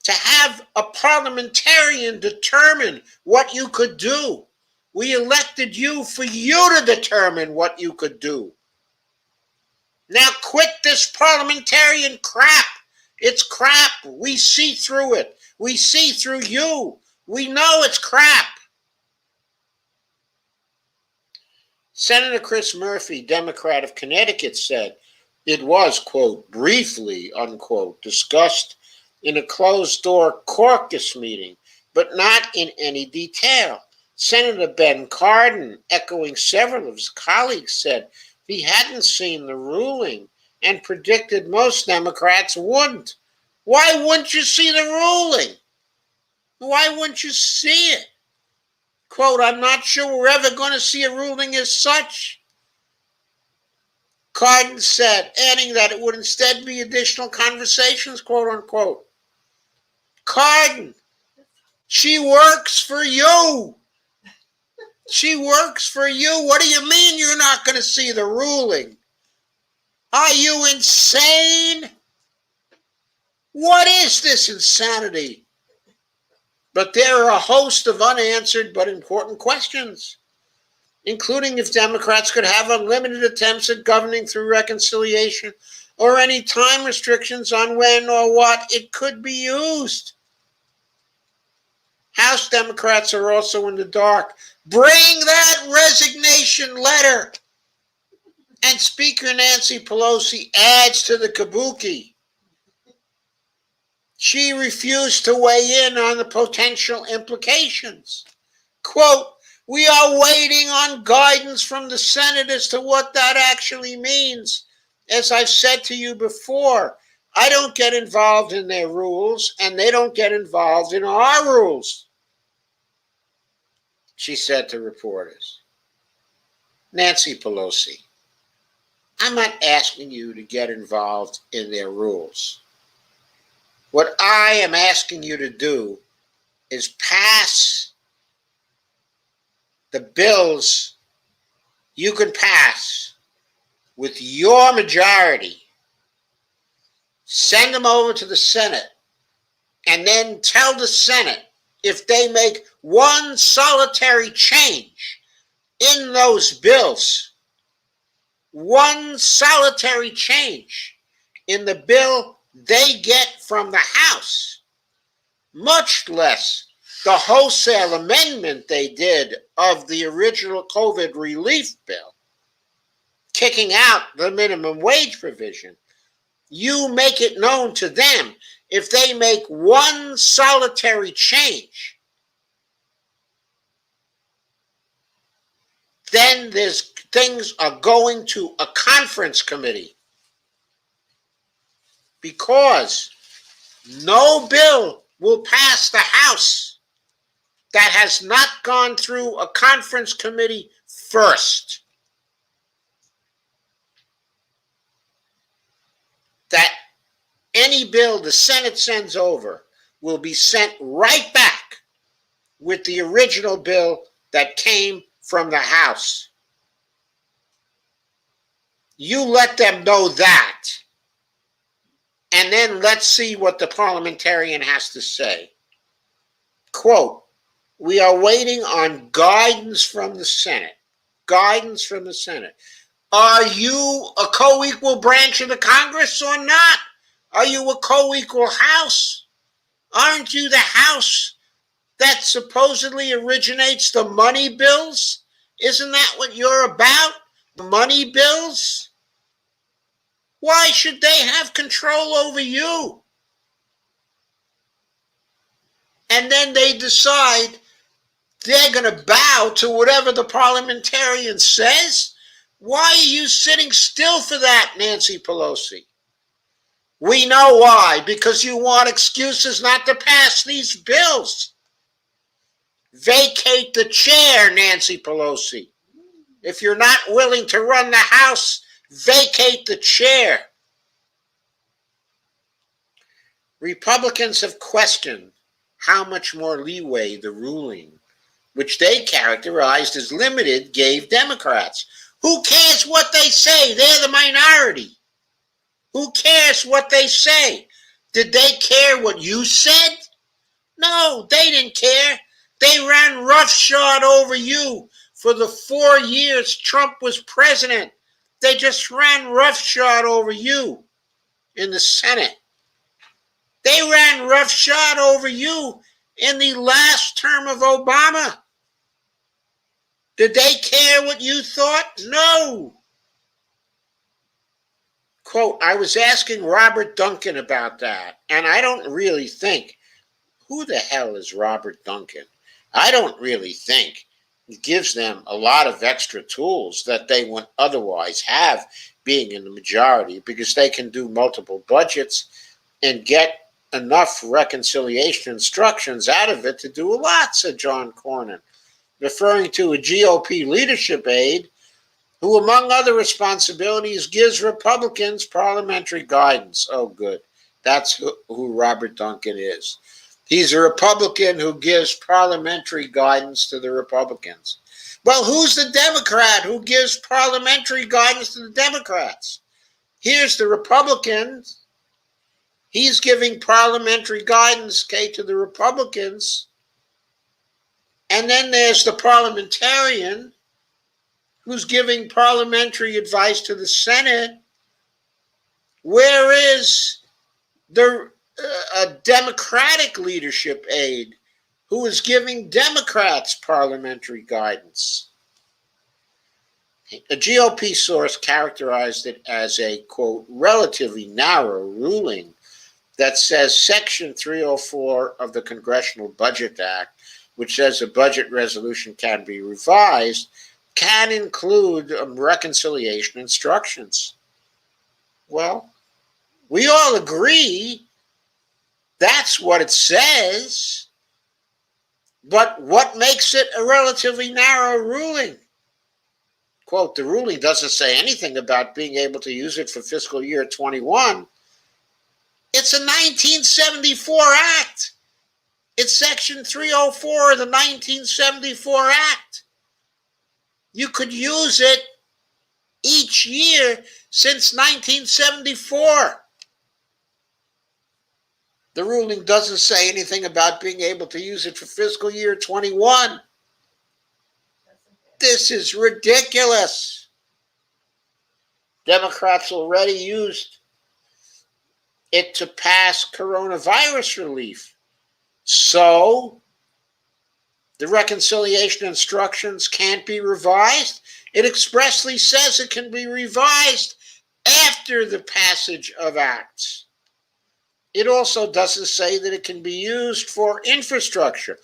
to have a parliamentarian determine what you could do. We elected you for you to determine what you could do. Now quit this parliamentarian crap. It's crap. We see through it. We see through you. We know it's crap. Senator Chris Murphy, Democrat of Connecticut, said it was, quote, briefly, unquote, discussed in a closed-door caucus meeting, but not in any detail. Senator Ben Cardin, echoing several of his colleagues, said he hadn't seen the ruling and predicted most Democrats wouldn't. Why wouldn't you see the ruling? Why wouldn't you see it? Quote, I'm not sure we're ever going to see a ruling as such. Cardin said, adding that it would instead be additional conversations, quote unquote. Cardin, she works for you. She works for you. What do you mean you're not going to see the ruling? Are you insane? What is this insanity? But there are a host of unanswered but important questions, including if Democrats could have unlimited attempts at governing through reconciliation or any time restrictions on when or what it could be used. House Democrats are also in the dark. Bring that resignation letter. And Speaker Nancy Pelosi adds to the kabuki. She refused to weigh in on the potential implications. Quote, we are waiting on guidance from the Senate as to what that actually means. As I've said to you before, I don't get involved in their rules, and they don't get involved in our rules, she said to reporters. Nancy Pelosi, I'm not asking you to get involved in their rules. What I am asking you to do is pass the bills you can pass with your majority, send them over to the Senate, and then tell the Senate if they make one solitary change in those bills, one solitary change in the bill they get from the House, much less the wholesale amendment they did of the original COVID relief bill, kicking out the minimum wage provision. You make it known to them if they make one solitary change, then things are going to a conference committee, because no bill will pass the House that has not gone through a conference committee first. That any bill the Senate sends over will be sent right back with the original bill that came from the House. You let them know that, and then let's see what the parliamentarian has to say. Quote, we are waiting on guidance from the Senate. Guidance from the Senate. Are you a co-equal branch of the Congress or not? Are you a co-equal House? Aren't you the House that supposedly originates the money bills? Isn't that what you're about? Money bills? Why should they have control over you? And then they decide they're going to bow to whatever the parliamentarian says? Why are you sitting still for that, Nancy Pelosi? We know why. Because you want excuses not to pass these bills. Vacate the chair, Nancy Pelosi. If you're not willing to run the House, vacate the chair. Republicans have questioned how much more leeway the ruling, which they characterized as limited, gave Democrats. Who cares what they say? They're the minority. Who cares what they say? Did they care what you said? No, they didn't care. They ran roughshod over you for the 4 years Trump was president. They just ran roughshod over you in the Senate. They ran roughshod over you in the last term of Obama. Did they care what you thought? No. Quote, I was asking Robert Duncan about that, and I don't really think, who the hell is Robert Duncan? I don't really think it gives them a lot of extra tools that they wouldn't otherwise have being in the majority, because they can do multiple budgets and get enough reconciliation instructions out of it to do a lot, said John Cornyn, referring to a GOP leadership aide who, among other responsibilities, gives Republicans parliamentary guidance. Oh, good. That's who Robert Duncan is. He's a Republican who gives parliamentary guidance to the Republicans. Well, who's the Democrat who gives parliamentary guidance to the Democrats? Here's the Republicans. He's giving parliamentary guidance, to the Republicans. And then there's the parliamentarian who's giving parliamentary advice to the Senate. Where is the Democratic leadership aide who is giving Democrats parliamentary guidance? A GOP source characterized it as a, quote, relatively narrow ruling that says Section 304 of the Congressional Budget Act, which says a budget resolution can be revised, can include reconciliation instructions. Well, we all agree that's what it says, but what makes it a relatively narrow ruling? Quote, the ruling doesn't say anything about being able to use it for fiscal year 21. It's a 1974 act. It's Section 304 of the 1974 Act. You could use it each year since 1974. The ruling doesn't say anything about being able to use it for fiscal year 21. This is ridiculous. Democrats already used it to pass coronavirus relief. So the reconciliation instructions can't be revised. It expressly says it can be revised after the passage of acts. It also doesn't say that it can be used for infrastructure.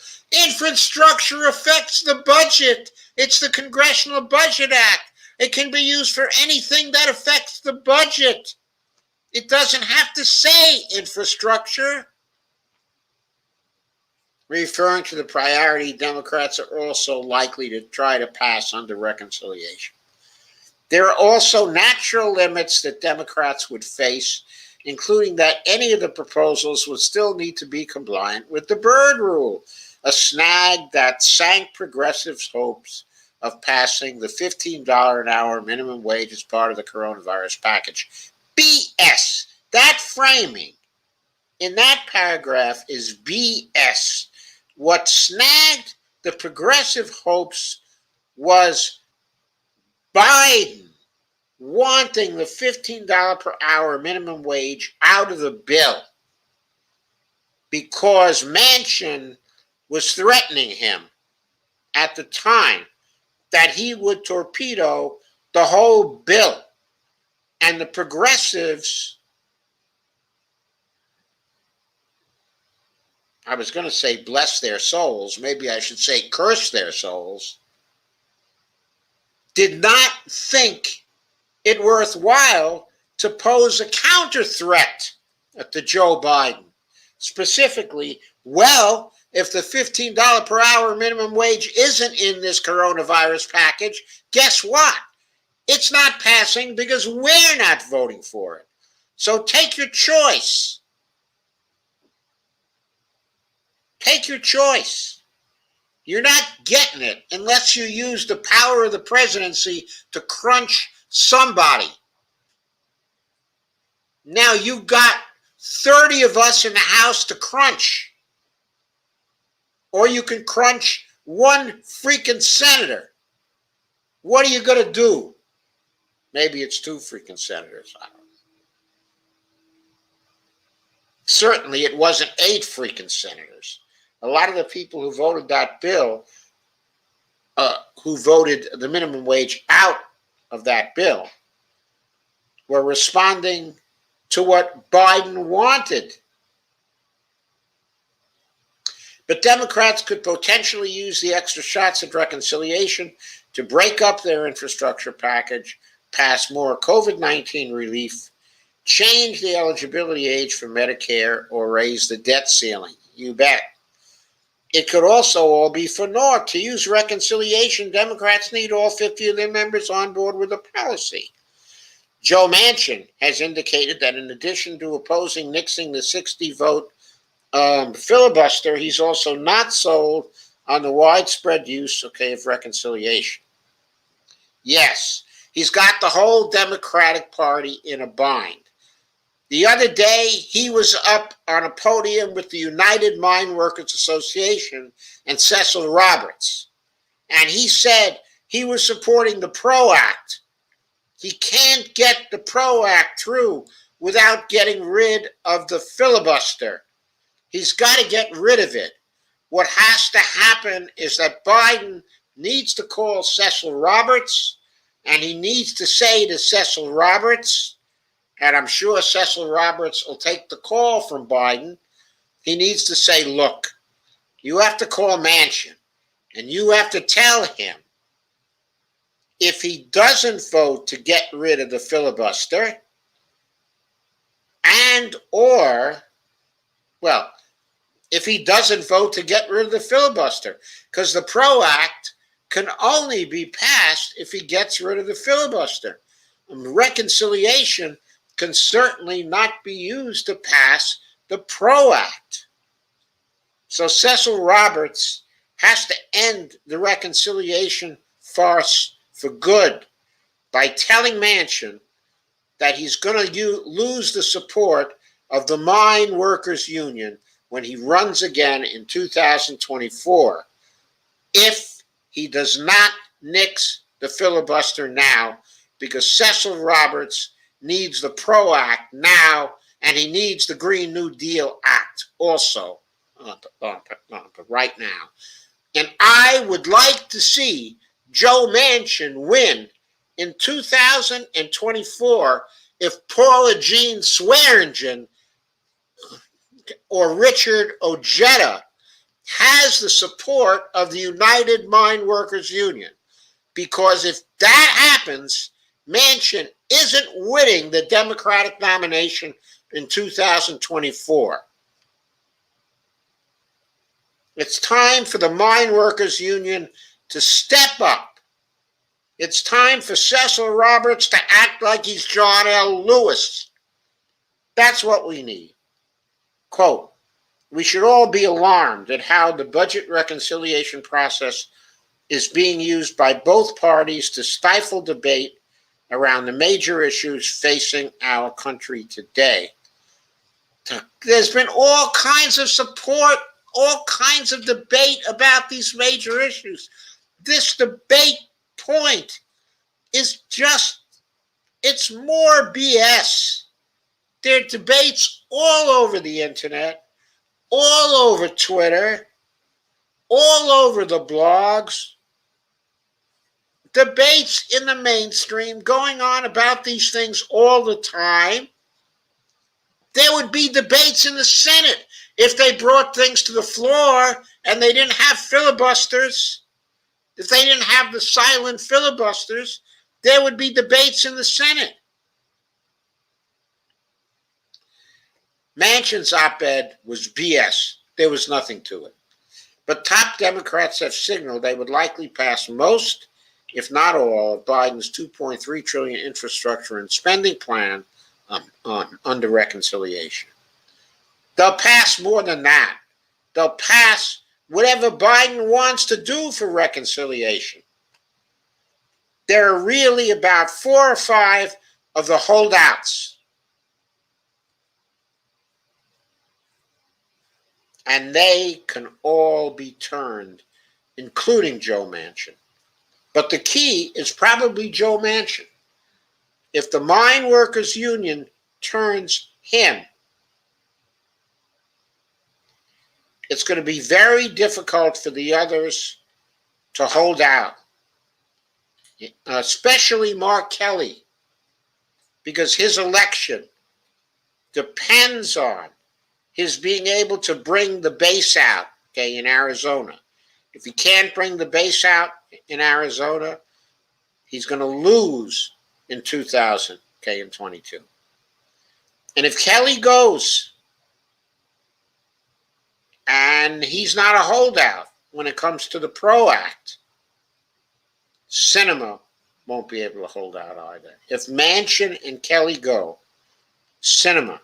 Infrastructure affects the budget. It's the Congressional Budget Act. It can be used for anything that affects the budget. It doesn't have to say infrastructure. Referring to the priority Democrats are also likely to try to pass under reconciliation. There are also natural limits that Democrats would face, including that any of the proposals would still need to be compliant with the Byrd Rule, a snag that sank progressives' hopes of passing the $15 an hour minimum wage as part of the coronavirus package. BS. That framing in that paragraph is BS. What snagged the progressive hopes was Biden wanting the $15 per hour minimum wage out of the bill because Manchin was threatening him at the time that he would torpedo the whole bill. And the progressives, I was going to say bless their souls, maybe I should say curse their souls, did not think it worthwhile to pose a counter threat to Joe Biden. Specifically, well, if the $15 per hour minimum wage isn't in this coronavirus package, guess what? It's not passing because we're not voting for it. So take your choice. Take your choice. You're not getting it unless you use the power of the presidency to crunch somebody. Now you've got 30 of us in the House to crunch. Or you can crunch one freaking senator. What are you going to do? Maybe it's two freaking senators. I don't know. Certainly, it wasn't 8 freaking senators. A lot of the people who voted that bill, who voted the minimum wage out of that bill, were responding to what Biden wanted. But Democrats could potentially use the extra shots at reconciliation to break up their infrastructure package, pass more COVID-19 relief, change the eligibility age for Medicare, or raise the debt ceiling. You bet. It could also all be for naught. To use reconciliation, Democrats need all 50 of their members on board with the policy. Joe Manchin has indicated that in addition to opposing nixing the 60-vote filibuster, he's also not sold on the widespread use, of reconciliation. Yes, he's got the whole Democratic Party in a bind. The other day, he was up on a podium with the United Mine Workers Association and Cecil Roberts, and he said he was supporting the PRO Act. He can't get the PRO Act through without getting rid of the filibuster. He's got to get rid of it. What has to happen is that Biden needs to call Cecil Roberts, and he needs to say to Cecil Roberts, and I'm sure Cecil Roberts will take the call from Biden, he needs to say, look, you have to call Manchin, and you have to tell him if he doesn't vote to get rid of the filibuster, if he doesn't vote to get rid of the filibuster, because the PRO Act can only be passed if he gets rid of the filibuster. Reconciliation can certainly not be used to pass the PRO Act. So Cecil Roberts has to end the reconciliation farce for good by telling Manchin that he's going to lose the support of the Mine Workers Union when he runs again in 2024 if he does not nix the filibuster now, because Cecil Roberts needs the PRO Act now, and he needs the Green New Deal Act also right now. And I would like to see Joe Manchin win in 2024 if Paula Jean Swearengin or Richard Ojeda has the support of the United Mine Workers Union. Because if that happens, Manchin isn't winning the Democratic nomination in 2024. It's time for the Mine Workers Union to step up. It's time for Cecil Roberts to act like he's John L. Lewis. That's what we need. Quote, we should all be alarmed at how the budget reconciliation process is being used by both parties to stifle debate around the major issues facing our country today. There's been all kinds of support, all kinds of debate about these major issues. This debate point is it's more BS. There are debates all over the internet, all over Twitter, all over the blogs, debates in the mainstream going on about these things all the time. There would be debates in the Senate if they brought things to the floor and they didn't have filibusters. If they didn't have the silent filibusters, there would be debates in the Senate. Manchin's op-ed was BS. There was nothing to it. But top Democrats have signaled they would likely pass most, if not all, of Biden's $2.3 trillion infrastructure and spending plan under reconciliation. They'll pass more than that. They'll pass whatever Biden wants to do for reconciliation. There are really about 4 or 5 of the holdouts. And they can all be turned, including Joe Manchin. But the key is probably Joe Manchin. If the Mine Workers Union turns him, it's going to be very difficult for the others to hold out, especially Mark Kelly, because his election depends on his being able to bring the base out, okay, in Arizona. If he can't bring the base out in Arizona, he's going to lose in 2022. And if Kelly goes and he's not a holdout when it comes to the PRO Act, Sinema won't be able to hold out either. If Manchin and Kelly go, Sinema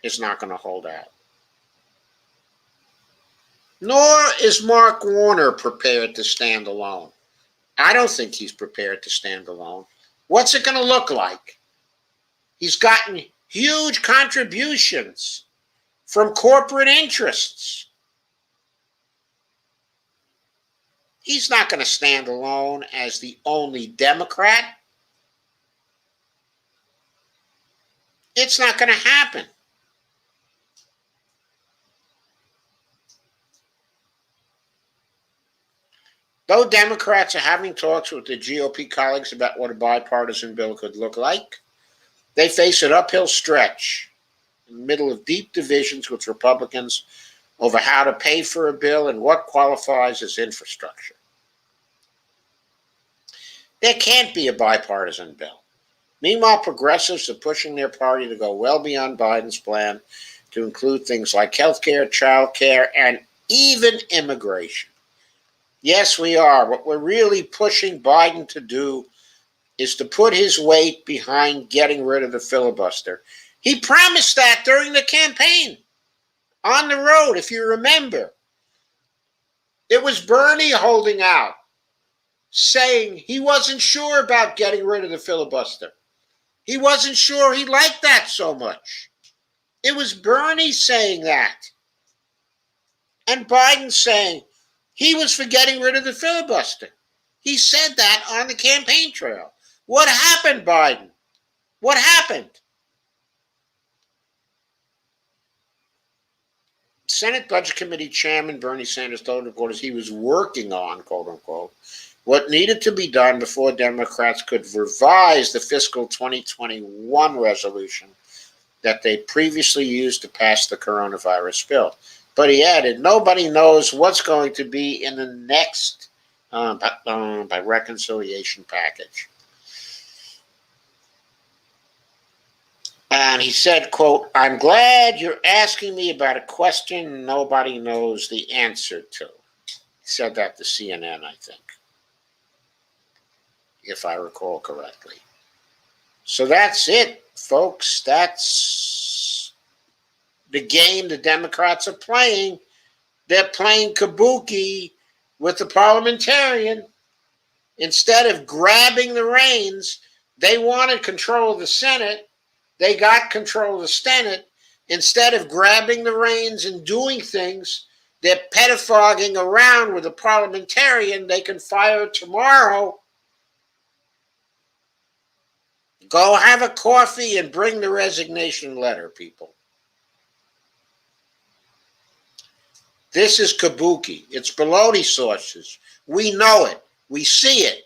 is not going to hold out. Nor is Mark Warner prepared to stand alone. I don't think he's prepared to stand alone. What's it going to look like? He's gotten huge contributions from corporate interests. He's not going to stand alone as the only Democrat. It's not going to happen. Though Democrats are having talks with their GOP colleagues about what a bipartisan bill could look like, they face an uphill stretch in the middle of deep divisions with Republicans over how to pay for a bill and what qualifies as infrastructure. There can't be a bipartisan bill. Meanwhile, progressives are pushing their party to go well beyond Biden's plan to include things like health care, child care, and even immigration. Yes, we are. What we're really pushing Biden to do is to put his weight behind getting rid of the filibuster. He promised that during the campaign on the road, if you remember. It was Bernie holding out, saying he wasn't sure about getting rid of the filibuster. He wasn't sure he liked that so much. It was Bernie saying that. And Biden saying he was for getting rid of the filibuster. He said that on the campaign trail. What happened, Biden? What happened? Senate Budget Committee Chairman Bernie Sanders told reporters he was working on, quote unquote, what needed to be done before Democrats could revise the fiscal 2021 resolution that they previously used to pass the coronavirus bill. But he added, nobody knows what's going to be in the next by reconciliation package. And he said, quote, I'm glad you're asking me about a question nobody knows the answer to. He said that to CNN, I think, if I recall correctly. So that's it, folks. That's the game the Democrats are playing. They're playing kabuki with the parliamentarian. Instead of grabbing the reins, they wanted control of the Senate. They got control of the Senate. Instead of grabbing the reins and doing things, they're pettifogging around with a parliamentarian they can fire tomorrow. Go have a coffee and bring the resignation letter, people. This is kabuki. It's baloney sauces. We know it. We see it.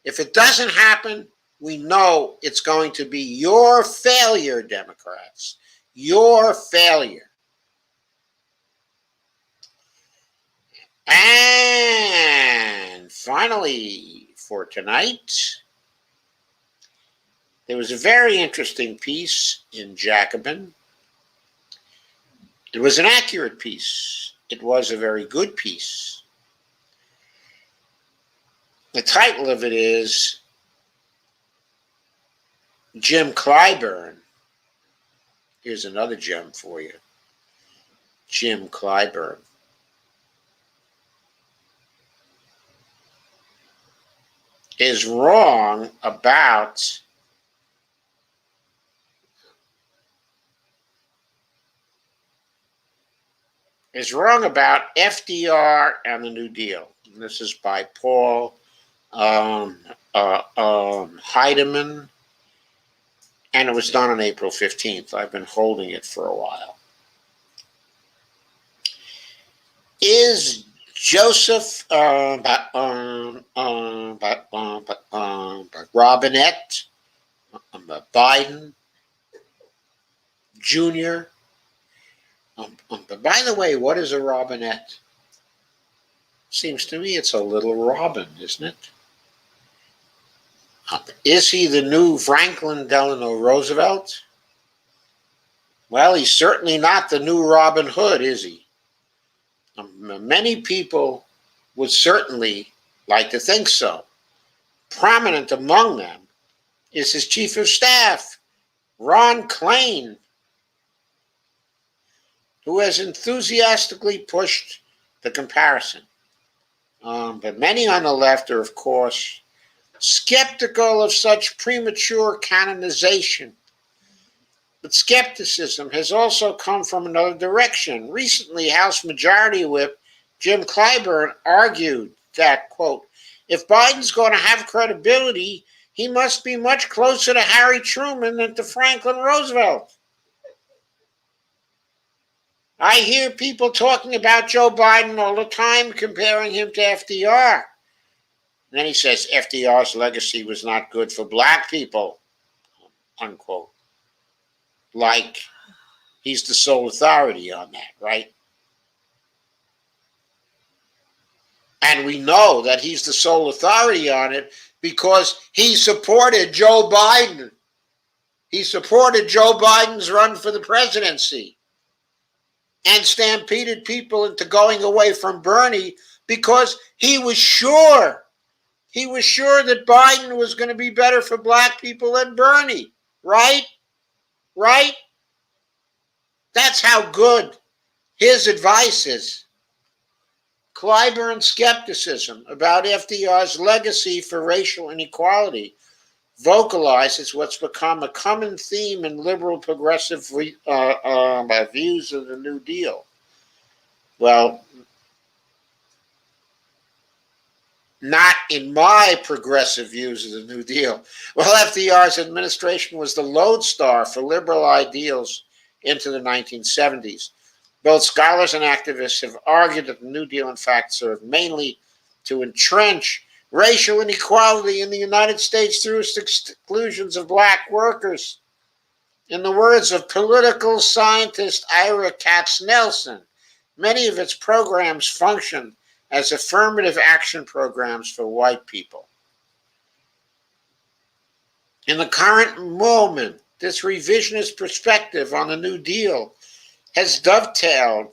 If it doesn't happen, we know it's going to be your failure, Democrats. Your failure. And finally, for tonight, there was a very interesting piece in Jacobin. It was an accurate piece. It was a very good piece. The title of it is Jim Clyburn. Here's another gem for you. Jim Clyburn. Is wrong about FDR and the New Deal. And this is by Paul Heidemann, and it was done on April 15th. I've been holding it for a while. Is Joseph Robinette Biden Jr.? But by the way, what is a robinette? Seems to me it's a little robin, isn't it? Is he the new Franklin Delano Roosevelt? Well, he's certainly not the new Robin Hood, is he? Many people would certainly like to think so. Prominent among them is his chief of staff, Ron Klain, who has enthusiastically pushed the comparison. But many on the left are, of course, skeptical of such premature canonization. But skepticism has also come from another direction. Recently, House Majority Whip Jim Clyburn argued that, quote, if Biden's going to have credibility, he must be much closer to Harry Truman than to Franklin Roosevelt. I hear people talking about Joe Biden all the time, comparing him to FDR. And then he says FDR's legacy was not good for black people, unquote. Like he's the sole authority on that, right? And we know that he's the sole authority on it because he supported Joe Biden. He supported Joe Biden's run for the presidency and stampeded people into going away from Bernie because he was sure that Biden was going to be better for black people than Bernie, right? Right? That's how good his advice is. Clyburn's skepticism about FDR's legacy for racial inequality vocalizes what's become a common theme in liberal progressive views of the New Deal. Well, not in my progressive views of the New Deal. Well, FDR's administration was the lodestar for liberal ideals into the 1970s. Both scholars and activists have argued that the New Deal, in fact, served mainly to entrench racial inequality in the United States through its exclusions of black workers. In the words of political scientist Ira Katznelson, many of its programs functioned as affirmative action programs for white people. In the current moment, this revisionist perspective on the New Deal has dovetailed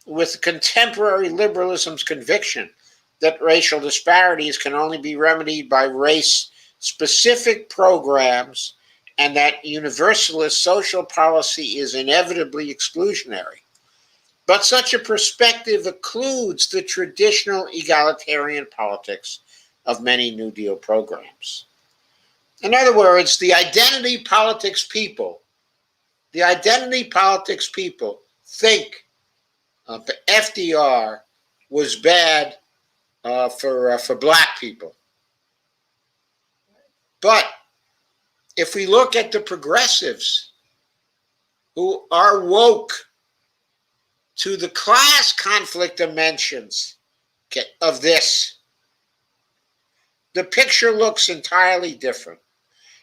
with contemporary liberalism's conviction that racial disparities can only be remedied by race-specific programs and that universalist social policy is inevitably exclusionary. But such a perspective occludes the traditional egalitarian politics of many New Deal programs. In other words, the identity politics people think the FDR was bad for black people. But if we look at the progressives who are woke to the class conflict dimensions of this, the picture looks entirely different.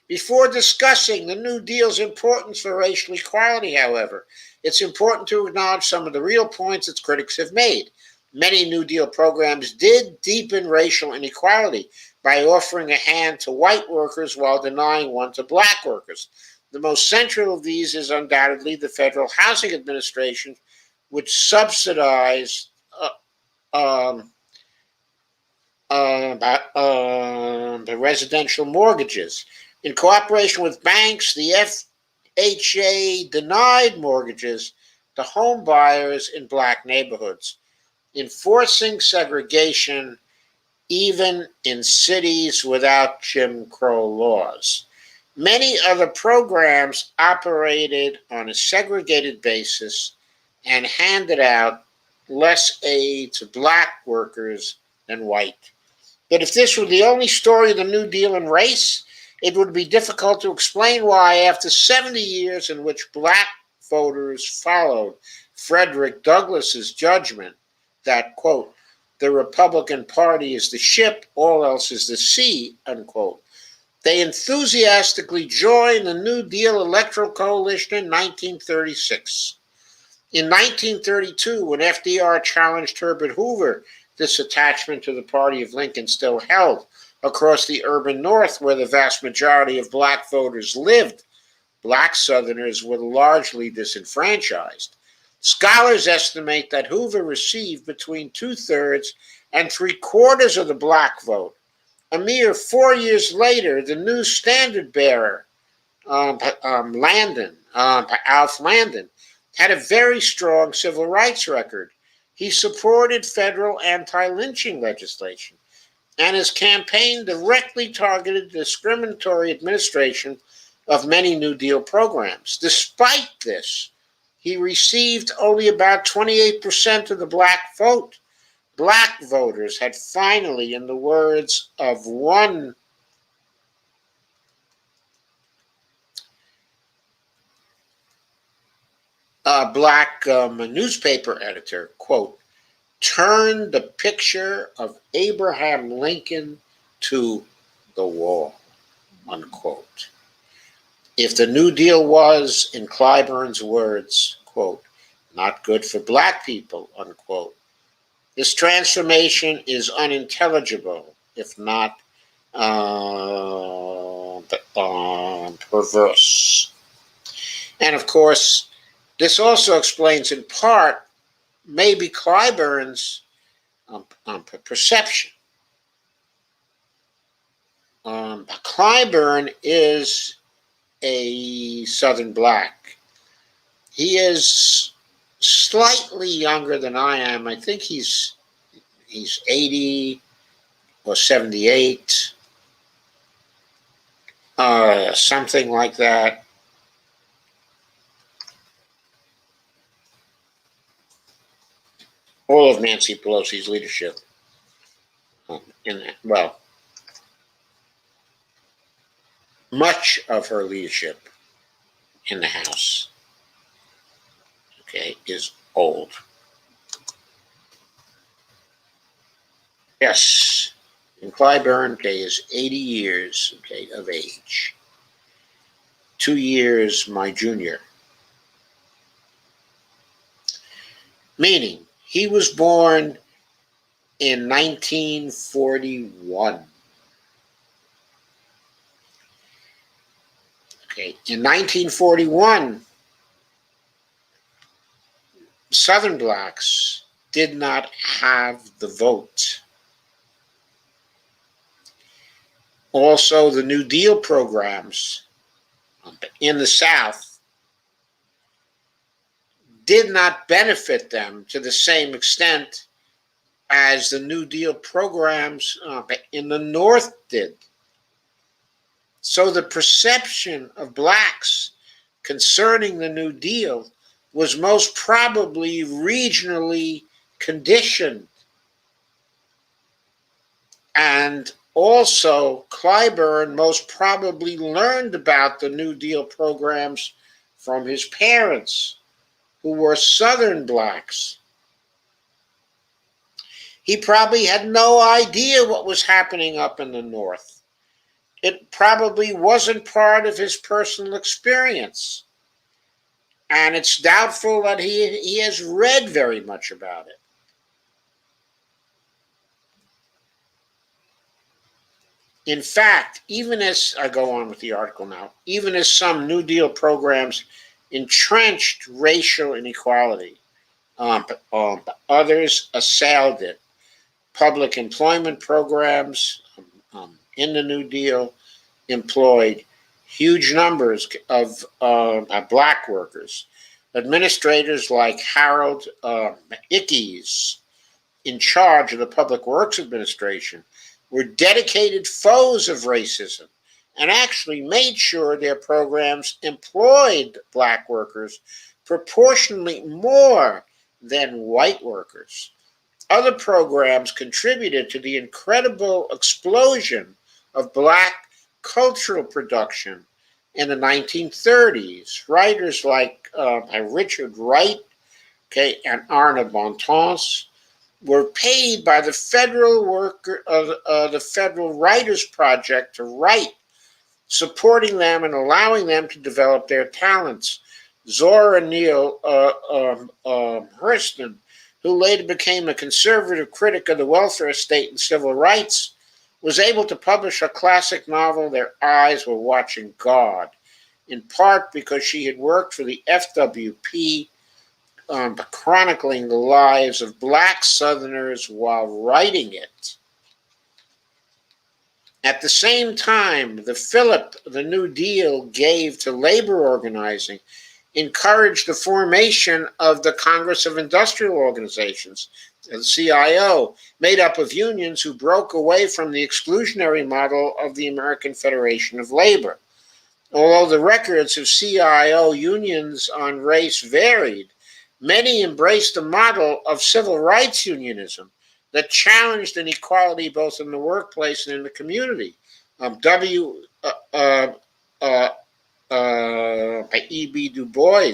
Before discussing the New Deal's importance for racial equality, however, it's important to acknowledge some of the real points its critics have made. Many New Deal programs did deepen racial inequality by offering a hand to white workers while denying one to black workers. The most central of these is undoubtedly the Federal Housing Administration, which subsidized the residential mortgages. In cooperation with banks, the FHA denied mortgages to home buyers in black neighborhoods, enforcing segregation even in cities without Jim Crow laws. Many other programs operated on a segregated basis and handed out less aid to black workers than white. But if this were the only story of the New Deal in race, it would be difficult to explain why, after 70 years in which black voters followed Frederick Douglass's judgment, that, quote, the Republican Party is the ship, all else is the sea, unquote. They enthusiastically joined the New Deal Electoral Coalition in 1936. In 1932, when FDR challenged Herbert Hoover, this attachment to the party of Lincoln still held across the urban North, where the vast majority of black voters lived. Black Southerners were largely disenfranchised. Scholars estimate that Hoover received between 2/3 and 3/4 of the black vote. A mere 4 years later, the new standard bearer, Alf Landon, had a very strong civil rights record. He supported federal anti-lynching legislation, and his campaign directly targeted discriminatory administration of many New Deal programs. Despite this, he received only about 28% of the black vote. Black voters had finally, in the words of one black newspaper editor, quote, turned the picture of Abraham Lincoln to the wall, unquote. If the New Deal was, in Clyburn's words, quote, not good for black people, unquote, this transformation is unintelligible, if not perverse. And of course, this also explains in part maybe Clyburn's perception. Clyburn is a Southern black. He is slightly younger than I am. I think he's 80 or 78, something like that. All of Nancy Pelosi's leadership, much of her leadership in the House, okay, is old. Yes, and Clyburn, okay, is 80 years, okay, of age. 2 years my junior. Meaning, he was born in 1941. Okay, in 1941, Southern blacks did not have the vote. Also, the New Deal programs in the South did not benefit them to the same extent as the New Deal programs in the North did. So the perception of blacks concerning the New Deal was most probably regionally conditioned. And also, Clyburn most probably learned about the New Deal programs from his parents, who were Southern blacks. He probably had no idea what was happening up in the North. It probably wasn't part of his personal experience. And it's doubtful that he has read very much about it. In fact, even as I go on with the article now, even as some New Deal programs entrenched racial inequality, others assailed it. Public employment programs in the New Deal employed huge numbers of black workers. Administrators like Harold Ickes, in charge of the Public Works Administration, were dedicated foes of racism and actually made sure their programs employed black workers proportionally more than white workers. Other programs contributed to the incredible explosion of black cultural production in the 1930s. Writers like Richard Wright, okay, and Arna Bontemps were paid by the the Federal Writers Project to write, supporting them and allowing them to develop their talents. Zora Neale Hurston, who later became a conservative critic of the welfare state and civil rights, was able to publish a classic novel, Their Eyes Were Watching God, in part because she had worked for the FWP, chronicling the lives of Black Southerners while writing it. At the same time, the fillip the New Deal gave to labor organizing encouraged the formation of the Congress of Industrial Organizations, the CIO, made up of unions who broke away from the exclusionary model of the American Federation of Labor. Although the records of CIO unions on race varied, many embraced a model of civil rights unionism that challenged inequality both in the workplace and in the community. By E.B. Du Bois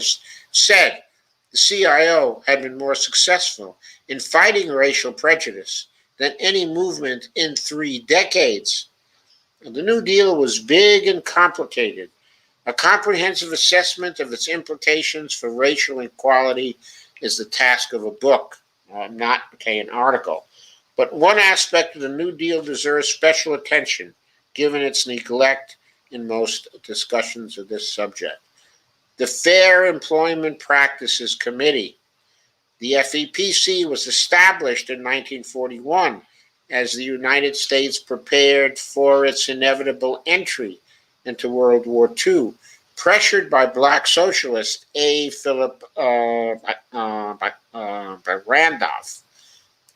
said the CIO had been more successful in fighting racial prejudice than any movement in 3 decades. The New Deal was big and complicated. A comprehensive assessment of its implications for racial equality is the task of a book, not an article. But one aspect of the New Deal deserves special attention, given its neglect in most discussions of this subject. The Fair Employment Practices Committee. The FEPC was established in 1941 as the United States prepared for its inevitable entry into World War II, pressured by Black socialist A. Philip Randolph.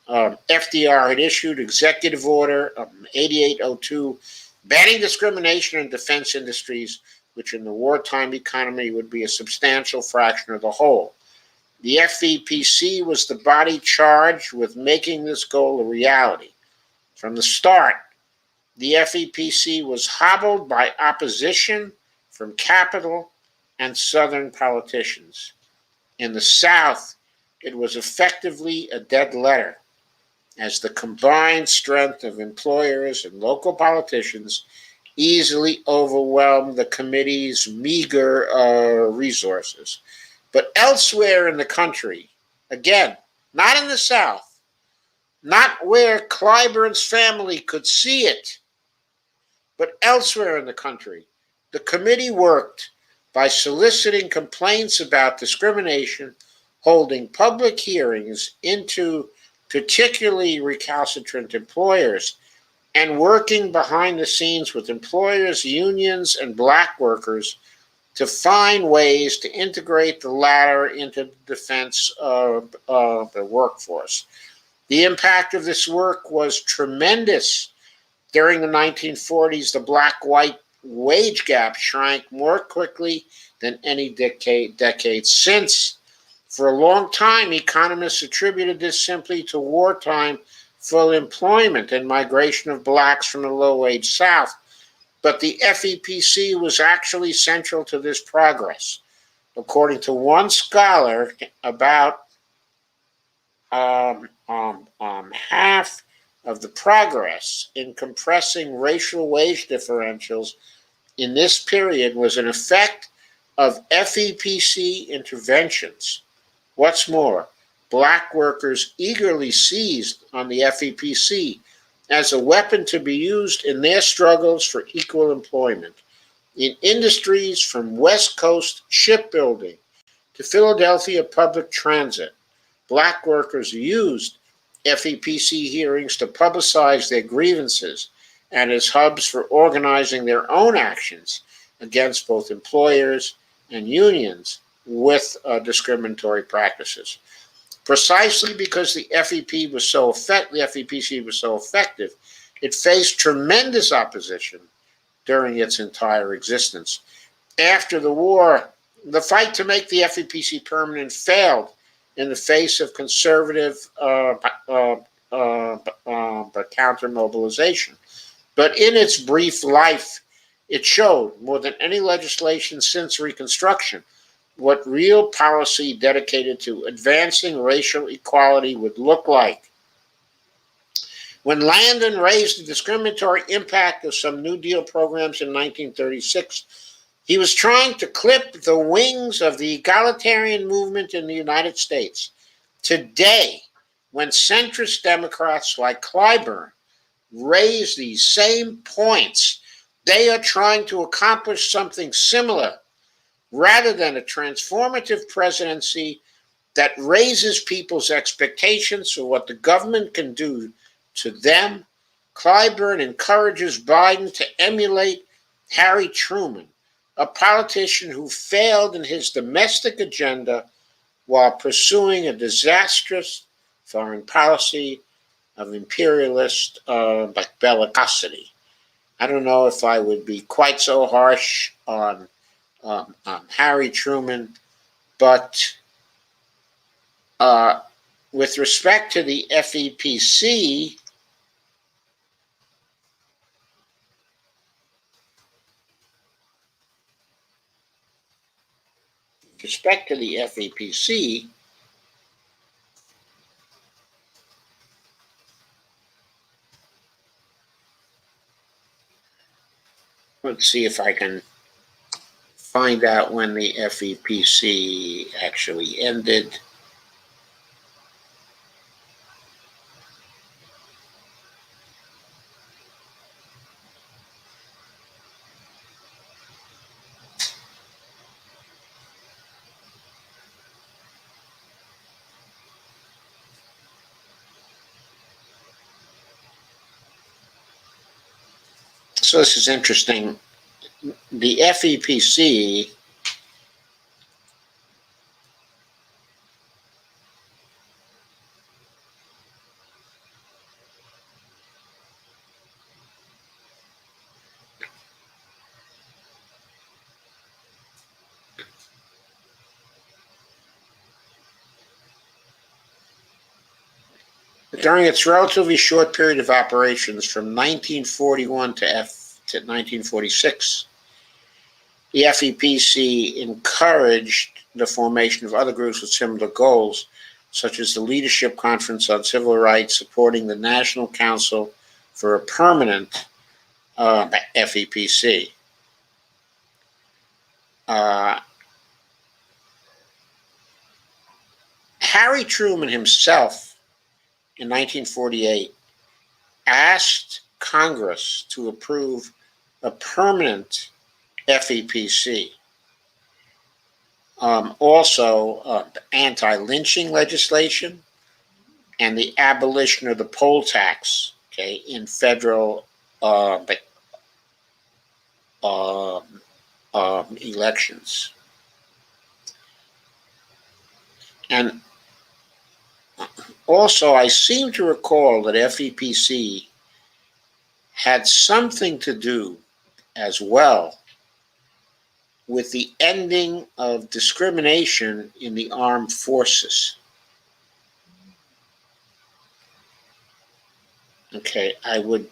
FDR had issued Executive Order 8802 banning discrimination in defense industries, which in the wartime economy would be a substantial fraction of the whole. The FEPC was the body charged with making this goal a reality. From the start, the FEPC was hobbled by opposition from Capitol and Southern politicians. In the South, it was effectively a dead letter, as the combined strength of employers and local politicians easily overwhelmed the committee's meager resources. But elsewhere in the country, again, not in the South, not where Clyburn's family could see it, but elsewhere in the country, the committee worked by soliciting complaints about discrimination, holding public hearings into particularly recalcitrant employers, and working behind the scenes with employers, unions, and Black workers to find ways to integrate the latter into the defense of the workforce. The impact of this work was tremendous. During the 1940s, the Black-white wage gap shrank more quickly than any decade since. For a long time, economists attributed this simply to wartime full employment and migration of Blacks from the low-wage South. But the FEPC was actually central to this progress. According to one scholar, about half of the progress in compressing racial wage differentials in this period was an effect of FEPC interventions. What's more, Black workers eagerly seized on the FEPC as a weapon to be used in their struggles for equal employment. In industries from West Coast shipbuilding to Philadelphia public transit, Black workers used FEPC hearings to publicize their grievances and as hubs for organizing their own actions against both employers and unions with discriminatory practices. Precisely because the FEPC was so effective, it faced tremendous opposition during its entire existence. After the war, the fight to make the FEPC permanent failed in the face of conservative counter-mobilization. But in its brief life, it showed, more than any legislation since Reconstruction, what real policy dedicated to advancing racial equality would look like. When Landon raised the discriminatory impact of some New Deal programs in 1936, he was trying to clip the wings of the egalitarian movement in the United States. Today, when centrist Democrats like Clyburn raise these same points, they are trying to accomplish something similar. Rather than a transformative presidency that raises people's expectations for what the government can do to them, Clyburn encourages Biden to emulate Harry Truman, a politician who failed in his domestic agenda while pursuing a disastrous foreign policy of imperialist bellicosity. I don't know if I would be quite so harsh on Harry Truman, but with respect to the FEPC, let's see if I can find out when the FEPC actually ended. So this is interesting. The FEPC during its relatively short period of operations from 1941 to 1946, the FEPC encouraged the formation of other groups with similar goals, such as the Leadership Conference on Civil Rights, supporting the National Council for a Permanent FEPC. Harry Truman himself, in 1948, asked Congress to approve a permanent FEPC. Also, anti-lynching legislation and the abolition of the poll tax, okay, in federal elections. And also, I seem to recall that FEPC had something to do as well with the ending of discrimination in the armed forces. Okay, I would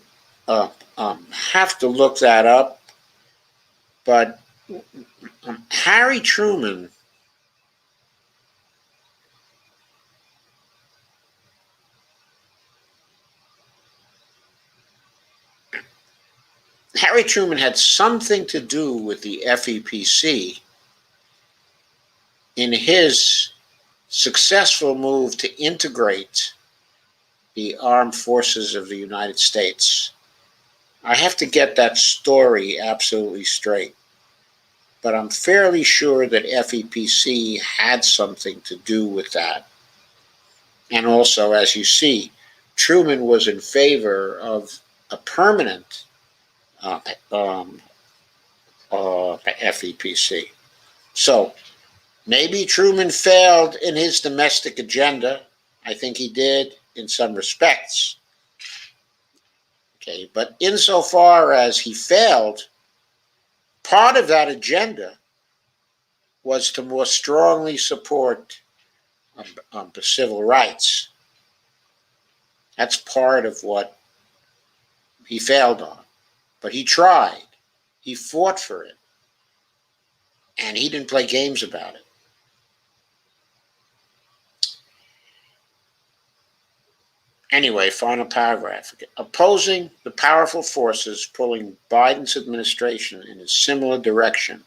have to look that up, but Harry Truman had something to do with the FEPC in his successful move to integrate the armed forces of the United States. I have to get that story absolutely straight, but I'm fairly sure that FEPC had something to do with that. And also, as you see, Truman was in favor of a permanent FEPC. So maybe Truman failed in his domestic agenda. I think he did in some respects. Okay, but insofar as he failed, part of that agenda was to more strongly support the civil rights. That's part of what he failed on. But he tried. He fought for it. And he didn't play games about it. Anyway, final paragraph. Opposing the powerful forces pulling Biden's administration in a similar direction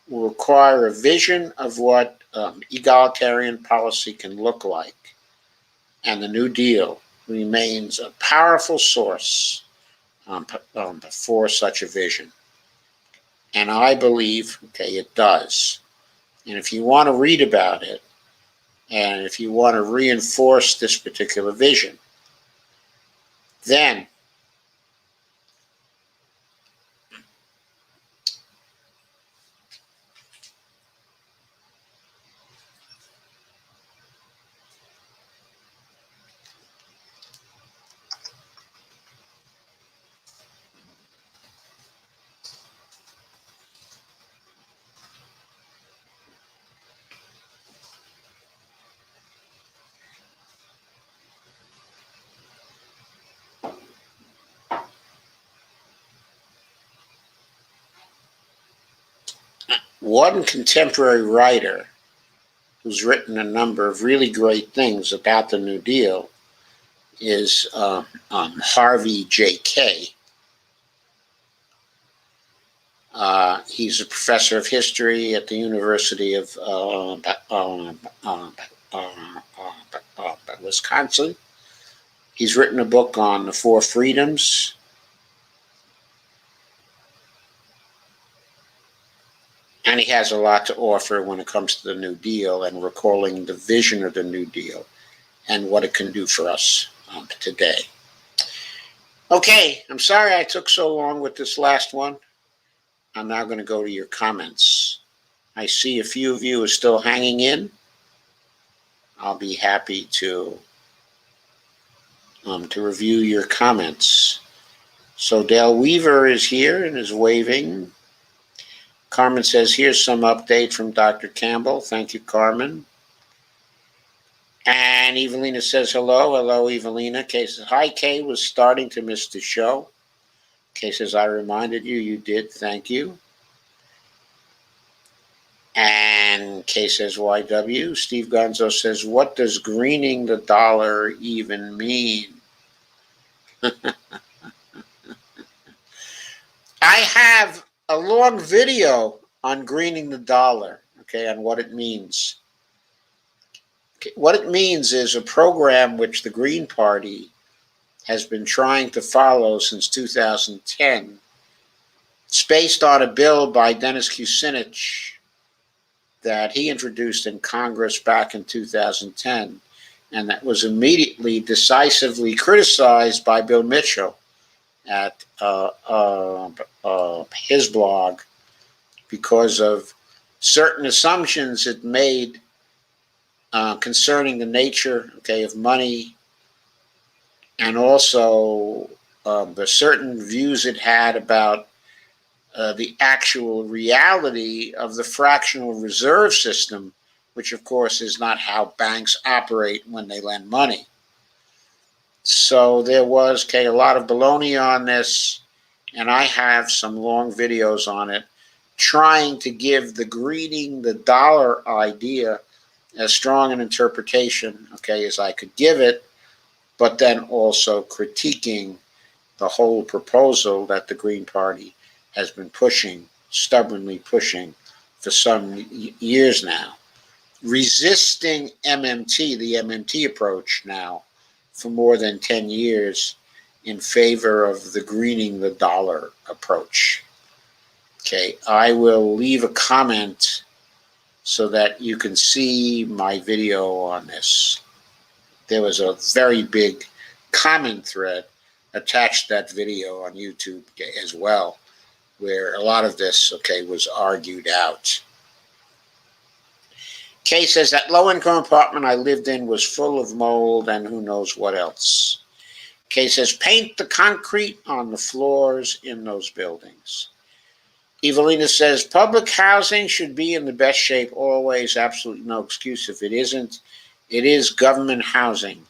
will require a vision of what egalitarian policy can look like, and the New Deal remains a powerful source for such a vision. And I believe, it does. And if you want to read about it, and if you want to reinforce this particular vision, then one contemporary writer who's written a number of really great things about the New Deal is Harvey J. Kaye. He's a professor of history at the University of Wisconsin. He's written a book on the Four Freedoms. And he has a lot to offer when it comes to the New Deal and recalling the vision of the New Deal and what it can do for us today. Okay, I'm sorry I took so long with this last one. I'm now going to go to your comments. I see a few of you are still hanging in. I'll be happy to review your comments. So Dale Weaver is here and is waving. Carmen says, here's some update from Dr. Campbell. Thank you, Carmen. And Evelina says, hello. Hello, Evelina. Kay says, hi, Kay. Was starting to miss the show. Kay says, I reminded you. You did. Thank you. And Kay says, YW. Steve Gonzo says, what does greening the dollar even mean? I have a long video on greening the dollar, on what it means. What it means is a program which the Green Party has been trying to follow since 2010. It's based on a bill by Dennis Kucinich that he introduced in Congress back in 2010, and that was immediately decisively criticized by Bill Mitchell at his blog because of certain assumptions it made concerning the nature, of money, and also the certain views it had about the actual reality of the fractional reserve system, which of course is not how banks operate when they lend money. So there was a lot of baloney on this, and I have some long videos on it trying to give the greening the dollar idea as strong an interpretation, as I could give it, but then also critiquing the whole proposal that the Green Party has been pushing, stubbornly pushing for some years now, resisting MMT, the MMT approach now, for more than 10 years in favor of the greening the dollar approach. I will leave a comment so that you can see my video on this. There was a very big comment thread attached to that video on YouTube as well, where a lot of this, was argued out. Kay says that low-income apartment I lived in was full of mold and who knows what else. Kay says, paint the concrete on the floors in those buildings. Evelina says, public housing should be in the best shape always, absolutely no excuse if it isn't. It is government housing,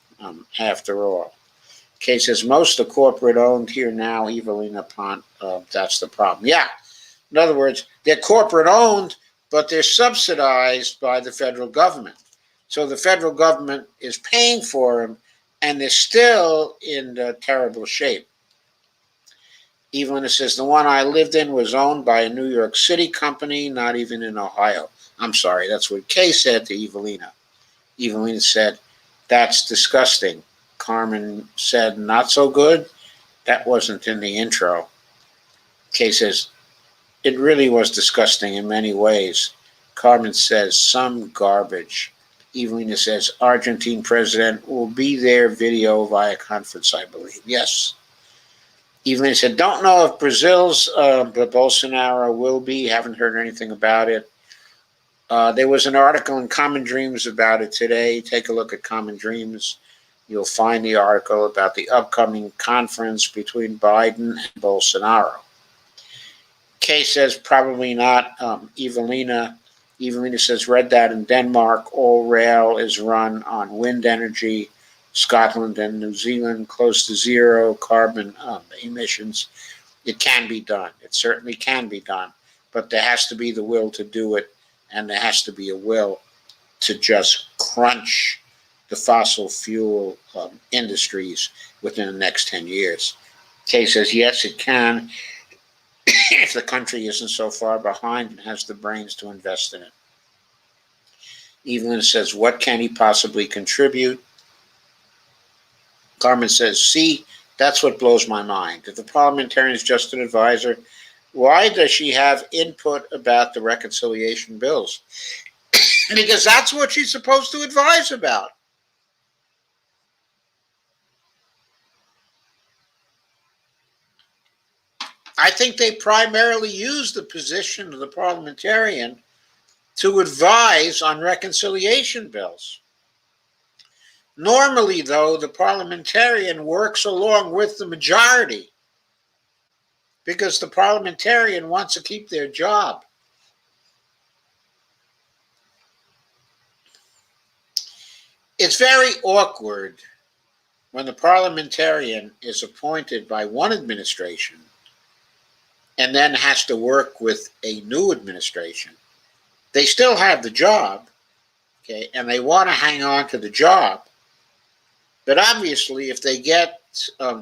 after all. Kay says, most are corporate-owned here now, Evelina Pont. That's the problem. Yeah, in other words, they're corporate-owned, but they're subsidized by the federal government. So the federal government is paying for them, and they're still in terrible shape. Evelina says, the one I lived in was owned by a New York City company, not even in Ohio. I'm sorry, that's what Kay said to Evelina. Evelina said, that's disgusting. Carmen said, not so good. That wasn't in the intro. Kay says, it really was disgusting in many ways. Carmen says, some garbage. Evelina says, Argentine president will be there video via conference, I believe. Yes. Evelina said, don't know if Brazil's Bolsonaro will be. Haven't heard anything about it. There was an article in Common Dreams about it today. Take a look at Common Dreams. You'll find the article about the upcoming conference between Biden and Bolsonaro. Kay says probably not. Evelina says read that in Denmark. All rail is run on wind energy. Scotland and New Zealand close to zero carbon emissions. It can be done. It certainly can be done. But there has to be the will to do it, and there has to be a will to just crunch the fossil fuel industries within the next 10 years. Kay says, yes, it can, if the country isn't so far behind and has the brains to invest in it. Evelyn says, what can he possibly contribute? Carmen says, see, that's what blows my mind. If the parliamentarian is just an advisor, why does she have input about the reconciliation bills? Because that's what she's supposed to advise about. I think they primarily use the position of the parliamentarian to advise on reconciliation bills. Normally, though, the parliamentarian works along with the majority because the parliamentarian wants to keep their job. It's very awkward when the parliamentarian is appointed by one administration and then has to work with a new administration. They still have the job, okay, and they want to hang on to the job. But obviously, if they get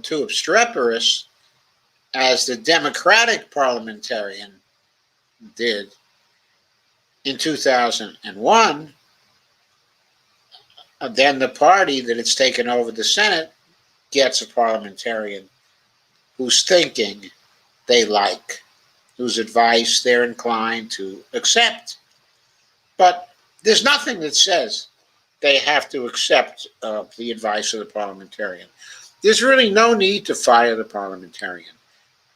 too obstreperous, as the Democratic parliamentarian did in 2001, then the party that has taken over the Senate gets a parliamentarian whose thinking they like, whose advice they're inclined to accept. But there's nothing that says they have to accept the advice of the parliamentarian. There's really no need to fire the parliamentarian.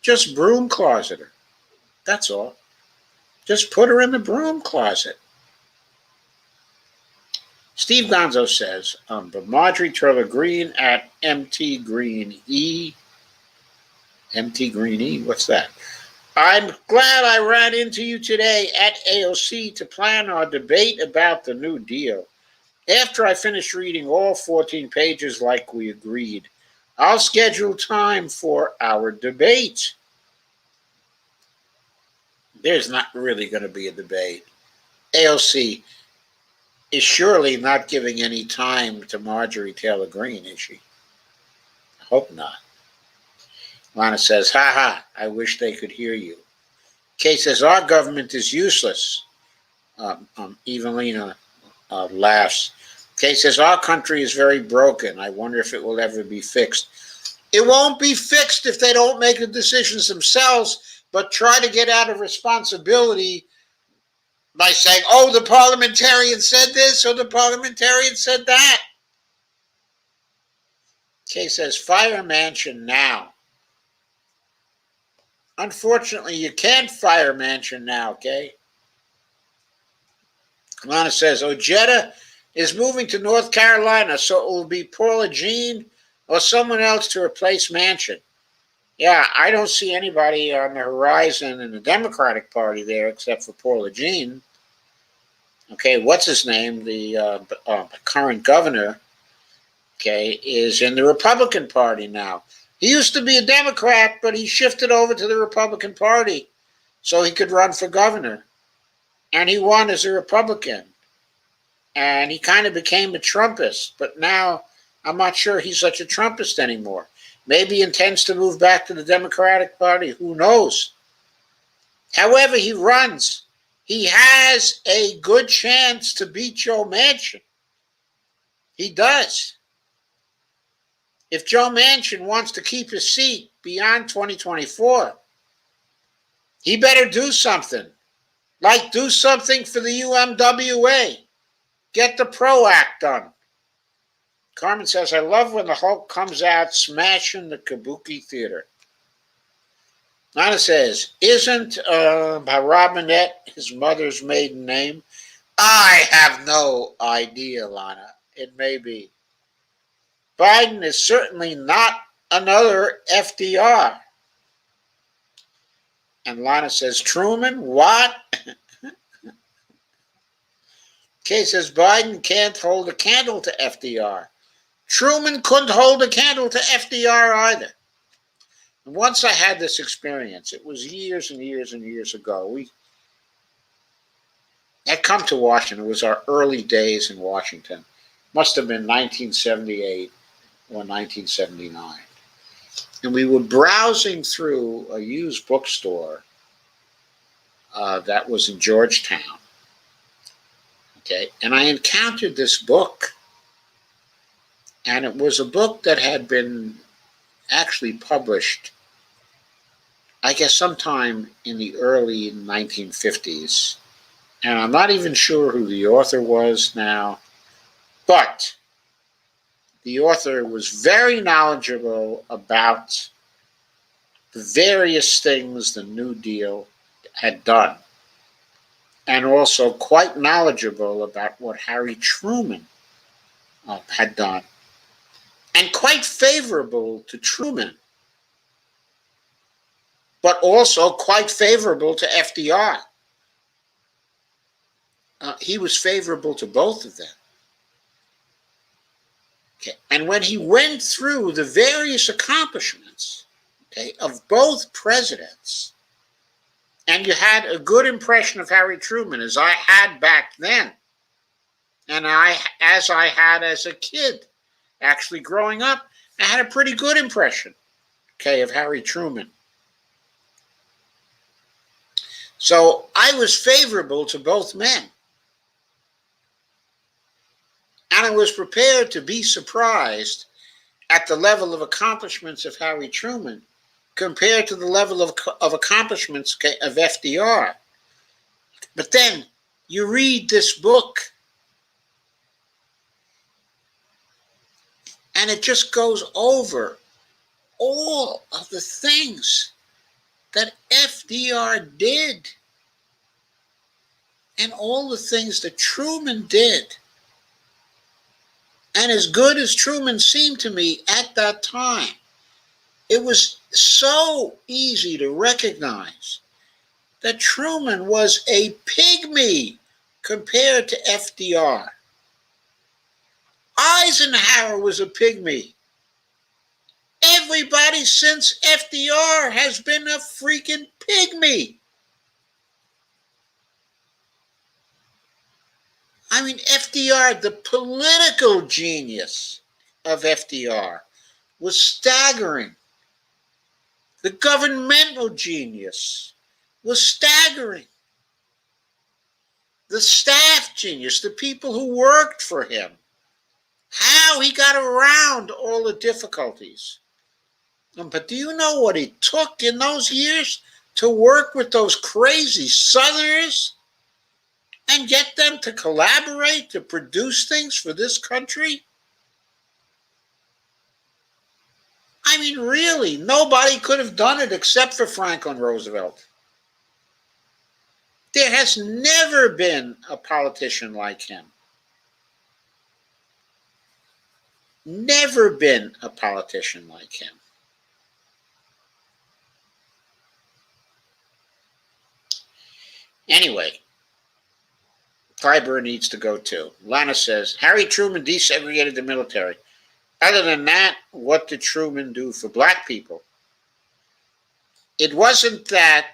Just broom closet her. That's all. Just put her in the broom closet. Steve Gonzo says, but Marjorie Taylor Greene at MT Green E. MT Green E? What's that? I'm glad I ran into you today at AOC to plan our debate about the New Deal. After I finish reading all 14 pages like we agreed, I'll schedule time for our debate. There's not really going to be a debate. AOC is surely not giving any time to Marjorie Taylor Greene, is she? I hope not. Lana says, ha ha, I wish they could hear you. Kay says, our government is useless. Evelina laughs. Kay says, our country is very broken. I wonder if it will ever be fixed. It won't be fixed if they don't make the decisions themselves, but try to get out of responsibility by saying, oh, the parliamentarian said this or the parliamentarian said that. Kay says, fire Manchin now. Unfortunately, you can't fire Manchin now, okay? Lana says, Ojeda is moving to North Carolina, so it will be Paula Jean or someone else to replace Manchin. Yeah, I don't see anybody on the horizon in the Democratic Party there except for Paula Jean. Okay, what's his name? The current governor, okay, is in the Republican Party now. He used to be a Democrat, but he shifted over to the Republican Party so he could run for governor. And he won as a Republican. And he kind of became a Trumpist, but now I'm not sure he's such a Trumpist anymore. Maybe he intends to move back to the Democratic Party. Who knows? However he runs, he has a good chance to beat Joe Manchin. He does. If Joe Manchin wants to keep his seat beyond 2024, he better do something. Like do something for the UMWA. Get the PRO Act done. Carmen says, I love when the Hulk comes out smashing the Kabuki Theater. Lana says, isn't Robinette his mother's maiden name? I have no idea, Lana. It may be. Biden is certainly not another FDR. And Lana says, Truman, what? Kay says, Biden can't hold a candle to FDR. Truman couldn't hold a candle to FDR either. And once I had this experience, it was years and years and years ago. We had come to Washington. It was our early days in Washington. Must have been 1978 or 1979. And we were browsing through a used bookstore that was in Georgetown. Okay, and I encountered this book. And it was a book that had been actually published, I guess, sometime in the early 1950s. And I'm not even sure who the author was now, but the author was very knowledgeable about the various things the New Deal had done, and also quite knowledgeable about what Harry Truman had done, and quite favorable to Truman, but also quite favorable to FDR. He was favorable to both of them. Okay. And when he went through the various accomplishments, okay, of both presidents, and you had a good impression of Harry Truman, as I had back then, and as I had as a kid, actually growing up, I had a pretty good impression, okay, of Harry Truman. So I was favorable to both men. And I was prepared to be surprised at the level of accomplishments of Harry Truman compared to the level of accomplishments of FDR. But then you read this book, and it just goes over all of the things that FDR did and all the things that Truman did. And as good as Truman seemed to me at that time, it was so easy to recognize that Truman was a pygmy compared to FDR. Eisenhower was a pygmy. Everybody since FDR has been a freaking pygmy. I mean, FDR, the political genius of FDR was staggering. The governmental genius was staggering. The staff genius, the people who worked for him, how he got around all the difficulties. But do you know what it took in those years to work with those crazy Southerners and get them to collaborate to produce things for this country? I mean, really, nobody could have done it except for Franklin Roosevelt. There has never been a politician like him. Never been a politician like him. Anyway, Clyburn needs to go too. Lana says, Harry Truman desegregated the military. Other than that, what did Truman do for black people? It wasn't that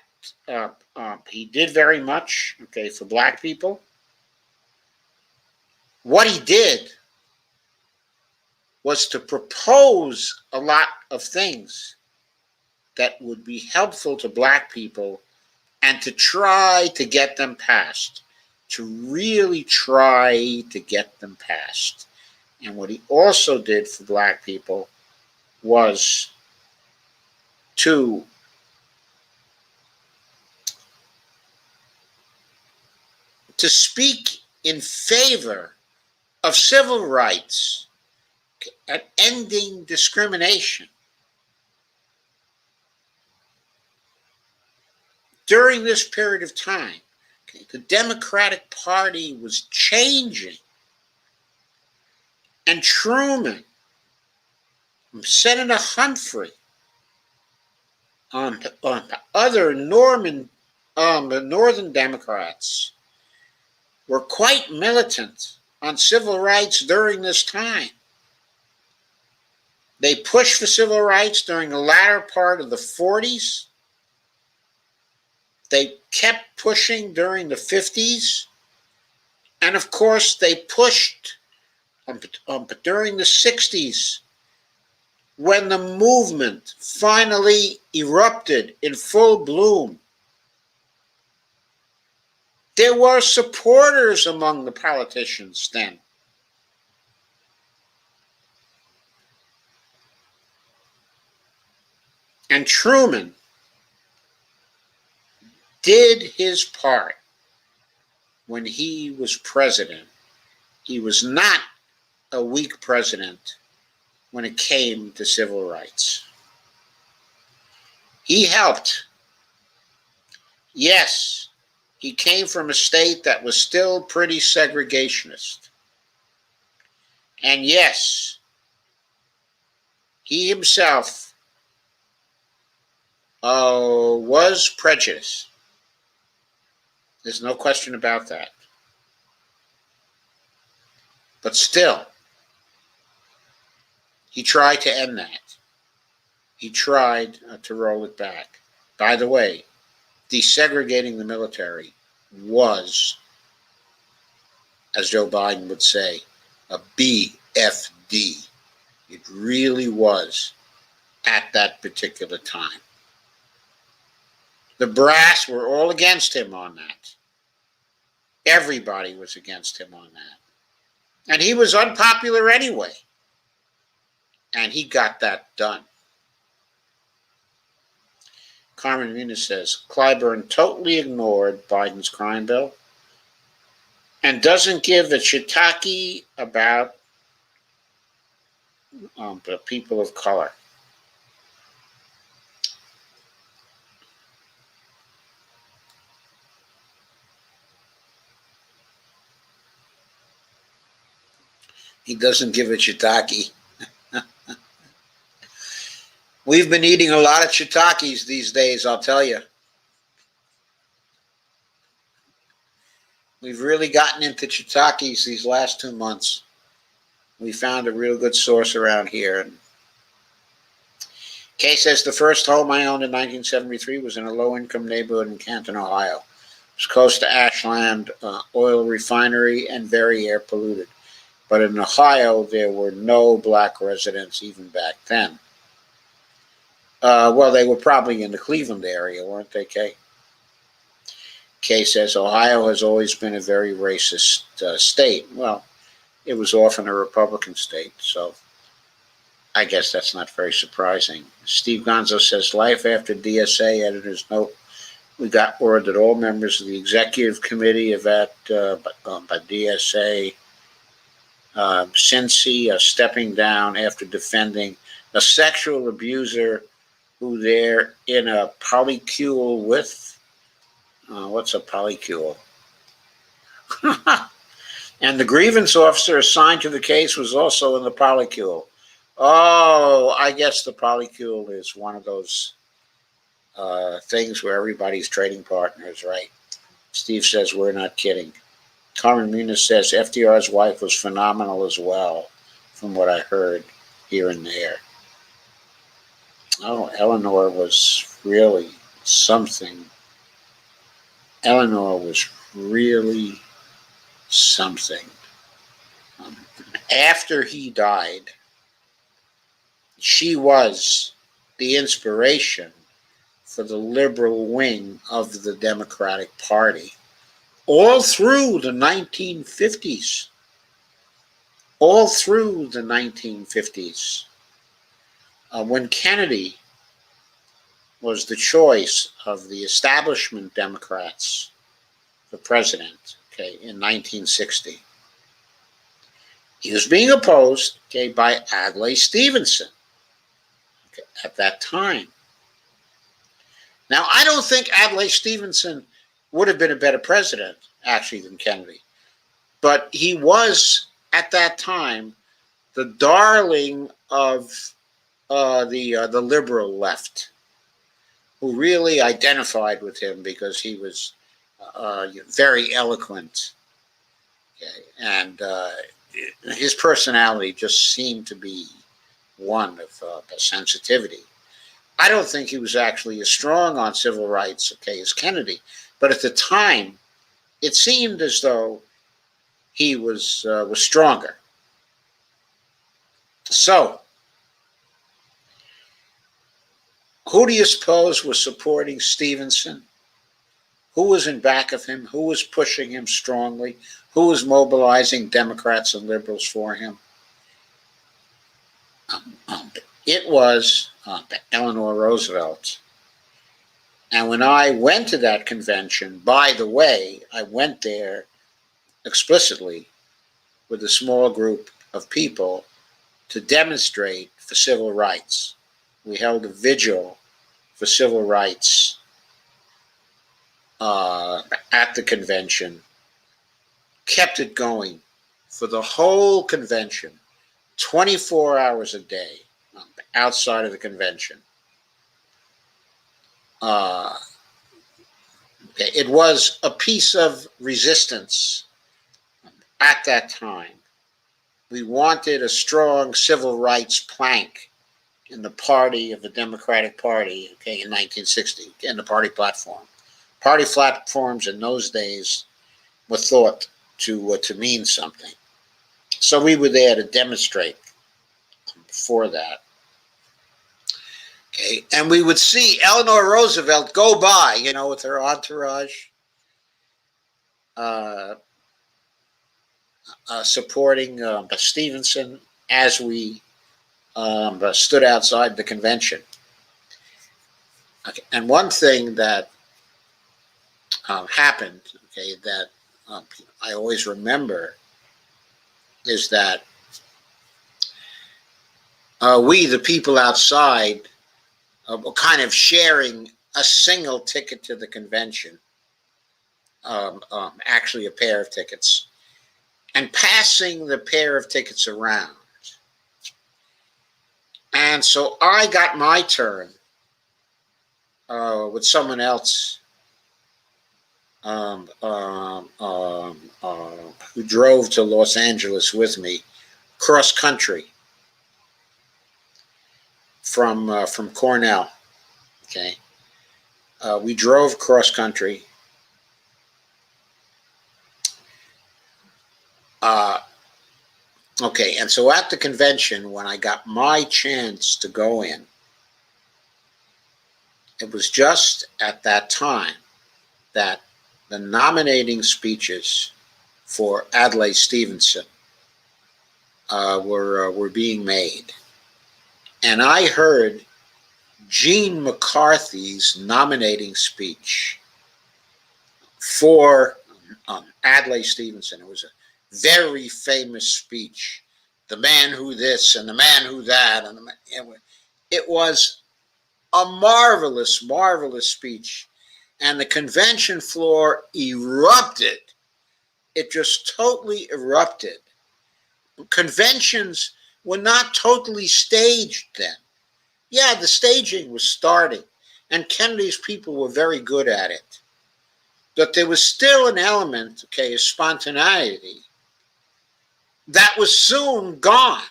he did very much, okay, for black people. What he did was to propose a lot of things that would be helpful to black people and to try to get them passed, to really try to get them passed. And what he also did for black people was to speak in favor of civil rights and ending discrimination. During this period of time, the Democratic Party was changing. And Truman, Senator Humphrey, other northern Democrats were quite militant on civil rights during this time. They pushed for civil rights during the latter part of the 40s. They kept pushing during the 50s. And of course, they pushed during the 60s, when the movement finally erupted in full bloom. There were supporters among the politicians then. And Truman did his part when he was president. He was not a weak president when it came to civil rights. He helped. Yes, he came from a state that was still pretty segregationist. And yes, he himself was prejudiced. There's no question about that. But still, he tried to end that. He tried to roll it back. By the way, desegregating the military was, as Joe Biden would say, a BFD. It really was at that particular time. The brass were all against him on that. Everybody was against him on that. And he was unpopular anyway. And he got that done. Carmen Venus says, Clyburn totally ignored Biden's crime bill and doesn't give a shiitake about the people of color. He doesn't give a shiitake. We've been eating a lot of shiitakes these days, I'll tell you. We've really gotten into shiitakes these last 2 months. We found a real good source around here. Kay says, the first home I owned in 1973 was in a low-income neighborhood in Canton, Ohio. It was close to Ashland oil refinery and very air polluted. But in Ohio, there were no black residents even back then. Well, they were probably in the Cleveland area, weren't they, Kay? Kay says, Ohio has always been a very racist state. Well, it was often a Republican state, so I guess that's not very surprising. Steve Gonzo says, life after DSA, editor's note, we got word that all members of the executive committee of that by DSA, Cincy, are stepping down after defending a sexual abuser who they're in a polycule with. What's a polycule? And the grievance officer assigned to the case was also in the polycule. Oh, I guess the polycule is one of those things where everybody's trading partners, right? Steve says, we're not kidding. Carmen Muniz says, FDR's wife was phenomenal as well, from what I heard here and there. Oh, Eleanor was really something. Eleanor was really something. After he died, she was the inspiration for the liberal wing of the Democratic Party all through the 1950s. All through the 1950s, when Kennedy was the choice of the establishment Democrats for president, okay, in 1960. He was being opposed, okay, by Adlai Stevenson, okay, at that time. Now, I don't think Adlai Stevenson would have been a better president, actually, than Kennedy. But he was, at that time, the darling of the liberal left, who really identified with him because he was very eloquent, okay? And his personality just seemed to be one of sensitivity. I don't think he was actually as strong on civil rights, okay, as Kennedy, but at the time, it seemed as though he was stronger. So, who do you suppose was supporting Stevenson? Who was in back of him? Who was pushing him strongly? Who was mobilizing Democrats and liberals for him? It was Eleanor Roosevelt. And when I went to that convention, by the way, I went there explicitly with a small group of people to demonstrate for civil rights. We held a vigil for civil rights at the convention, kept it going for the whole convention, 24 hours a day outside of the convention. It was a piece of resistance at that time. We wanted a strong civil rights plank in the party of the Democratic Party, okay, in 1960, in the party platform. Party platforms in those days were thought to mean something. So we were there to demonstrate for that. Okay, and we would see Eleanor Roosevelt go by, with her entourage, supporting Stevenson as we stood outside the convention. Okay. And one thing that happened, okay, that I always remember is that we, the people outside, were kind of sharing a single ticket to the convention, actually a pair of tickets, and passing the pair of tickets around. And so I got my turn with someone else who drove to Los Angeles with me, cross country from Cornell. Okay, we drove cross country. Okay, and so at the convention, when I got my chance to go in, it was just at that time that the nominating speeches for Adlai Stevenson were being made. And I heard Gene McCarthy's nominating speech for Adlai Stevenson. It was a very famous speech. The man who this and the man who that. It was a marvelous, marvelous speech. And the convention floor erupted. It just totally erupted. Conventions were not totally staged then. Yeah, the staging was starting, and Kennedy's people were very good at it. But there was still an element, okay, of spontaneity that was soon gone.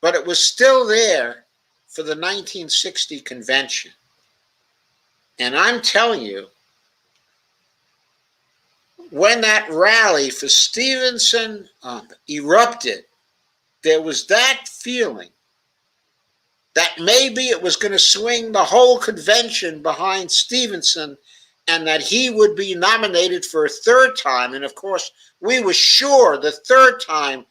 But it was still there for the 1960 convention. And I'm telling you, when that rally for Stevenson erupted, there was that feeling that maybe it was going to swing the whole convention behind Stevenson and that he would be nominated for a third time. And of course, we were sure the third time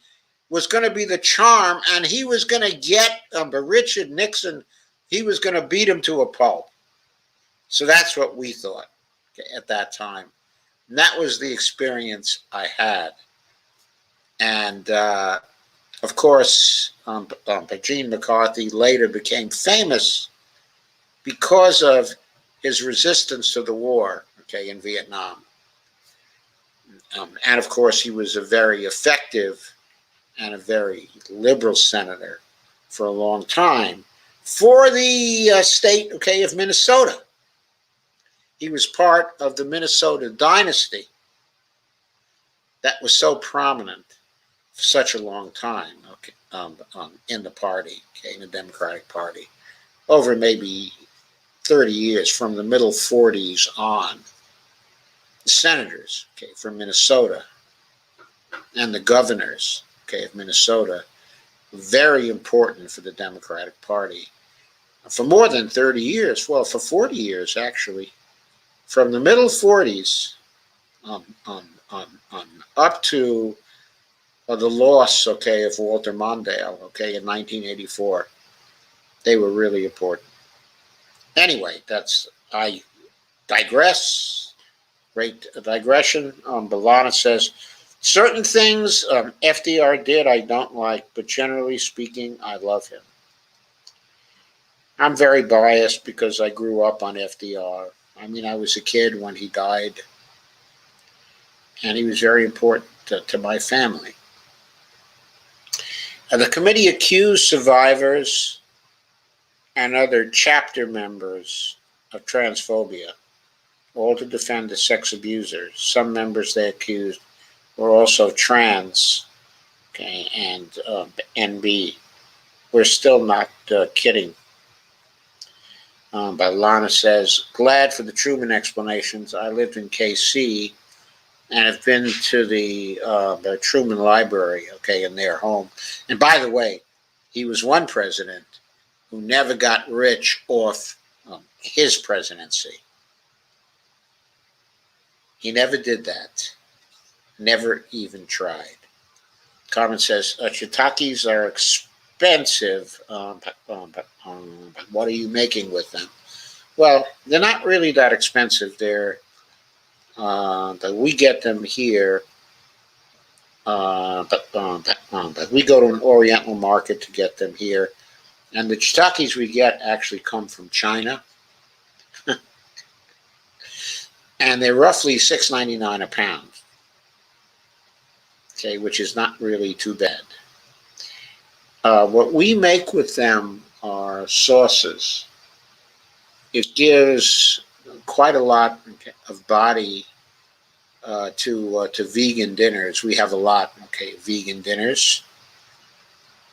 was going to be the charm, and he was going to get Richard Nixon, he was going to beat him to a pulp. So that's what we thought at that time. And that was the experience I had. And of course, Gene McCarthy later became famous because of his resistance to the war, in Vietnam. And of course, he was a very effective and a very liberal senator for a long time for the state, of Minnesota. He was part of the Minnesota dynasty that was so prominent for such a long time, in the party, in the Democratic Party, over maybe 30 years, from the middle 40s on. The senators, from Minnesota, and the governors, of Minnesota, very important for the Democratic Party for more than 30 years. Well, for 40 years, actually, from the middle 40s up to the loss, of Walter Mondale, in 1984. They were really important. Anyway, I digress. Great digression. Balana says, certain things FDR did I don't like, but generally speaking, I love him. I'm very biased because I grew up on FDR. I mean, I was a kid when he died, and he was very important to my family. The committee accused survivors and other chapter members of transphobia, all to defend the sex abusers. Some members they accused were also trans, and NB. We're still not kidding. But Lana says, glad for the Truman explanations. I lived in KC and have been to the Truman Library, in their home. And by the way, he was one president who never got rich off his presidency. He never did that. Never even tried. Carmen says, shiitakes are expensive, but what are you making with them? Well, they're not really that expensive. We get them here, but we go to an Oriental market to get them here. And the shiitakes we get actually come from China. And they're roughly $6.99 a pound, which is not really too bad. What we make with them are sauces. It gives quite a lot of body to vegan dinners. We have a lot, vegan dinners.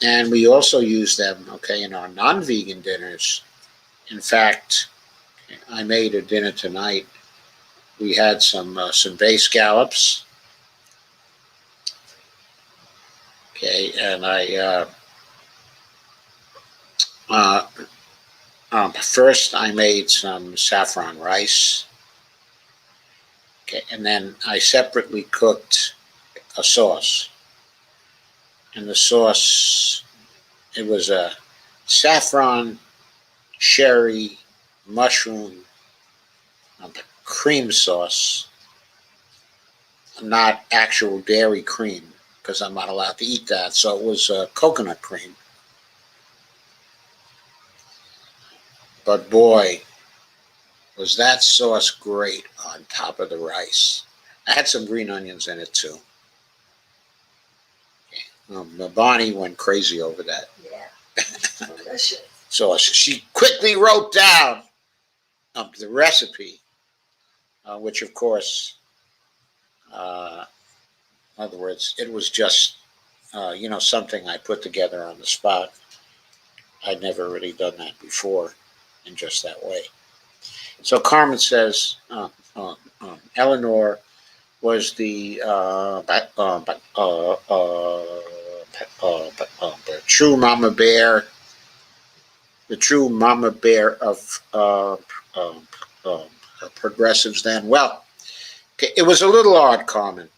And we also use them, in our non-vegan dinners. In fact, I made a dinner tonight. We had some bay scallops. And first I made some saffron rice. And then I separately cooked a sauce. And the sauce, it was a saffron, cherry, mushroom, cream sauce, not actual dairy cream, because I'm not allowed to eat that. So it was coconut cream. But boy, was that sauce great on top of the rice. I had some green onions in it too. Bonnie went crazy over that. Yeah, delicious. So she quickly wrote down the recipe, which of course, in other words, it was just, something I put together on the spot. I'd never really done that before in just that way. So Carmen says, Eleanor was the true mama bear, the true mama bear of progressives then? Well, okay, it was a little odd, Carmen.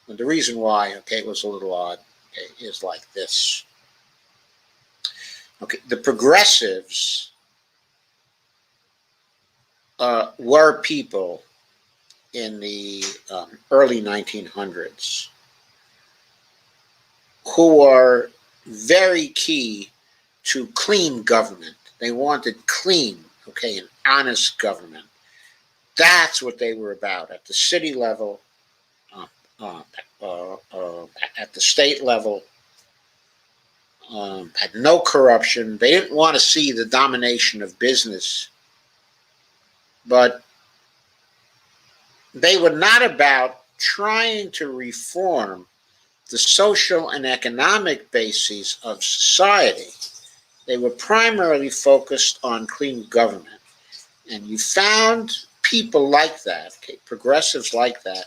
The reason why, okay, it was a little odd, okay, is like this. Okay, the progressives were people in the early 1900s who are very key to clean government. They wanted clean, okay, an honest government. That's what they were about at the city level, uh, uh, at the state level. Had no corruption. They didn't want to see the domination of business, but they were not about trying to reform the social and economic bases of society. They were primarily focused on clean government. And you found people like that, okay, progressives like that,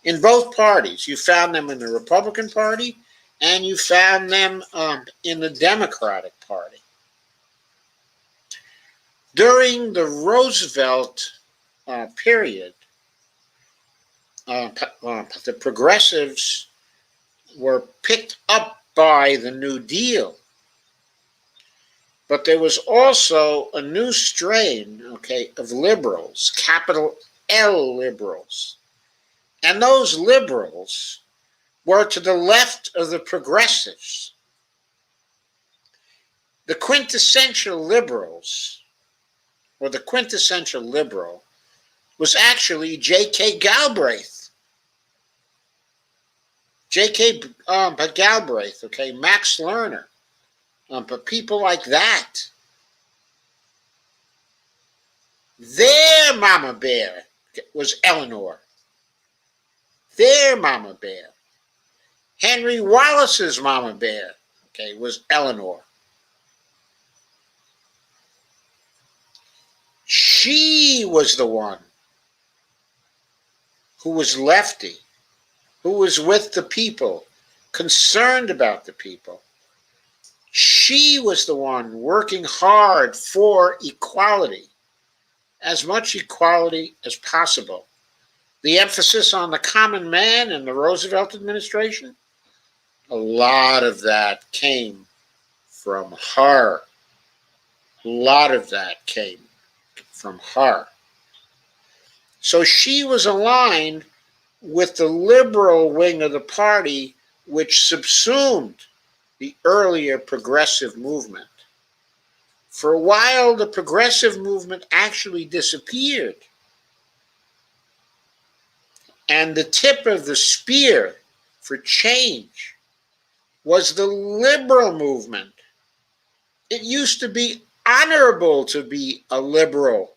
in both parties. You found them in the Republican Party and you found them in the Democratic Party. During the Roosevelt period, the progressives were picked up by the New Deal. But there was also a new strain, okay, of liberals, capital L liberals. And those liberals were to the left of the progressives. The quintessential liberals, or the quintessential liberal, was actually J.K. Galbraith. J.K. Galbraith, okay, Max Lerner, but people like that. Their mama bear was Eleanor. Their mama bear. Henry Wallace's mama bear, okay, was Eleanor. She was the one who was lefty, who was with the people, concerned about the people. She was the one working hard for equality, as much equality as possible. The emphasis on the common man in the Roosevelt administration, a lot of that came from her. A lot of that came from her. So she was aligned with the liberal wing of the party, which subsumed the earlier progressive movement. For a while, the progressive movement actually disappeared. And the tip of the spear for change was the liberal movement. It used to be honorable to be a liberal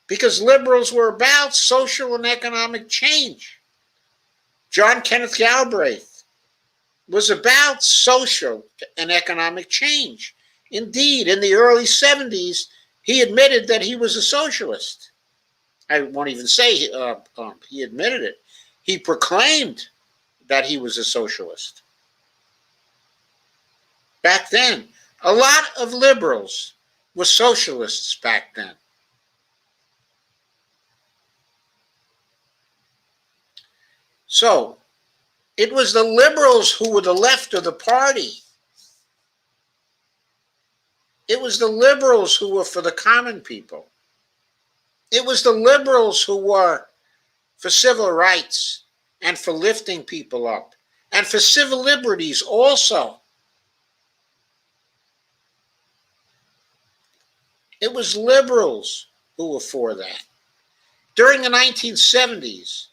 because liberals were about social and economic change. John Kenneth Galbraith was about social and economic change. Indeed, in the early 70s, he admitted that he was a socialist. I won't even say he admitted it. He proclaimed that he was a socialist. Back then, a lot of liberals were socialists back then. So, it was the liberals who were the left of the party. It was the liberals who were for the common people. It was the liberals who were for civil rights and for lifting people up and for civil liberties also. It was liberals who were for that. During the 1970s,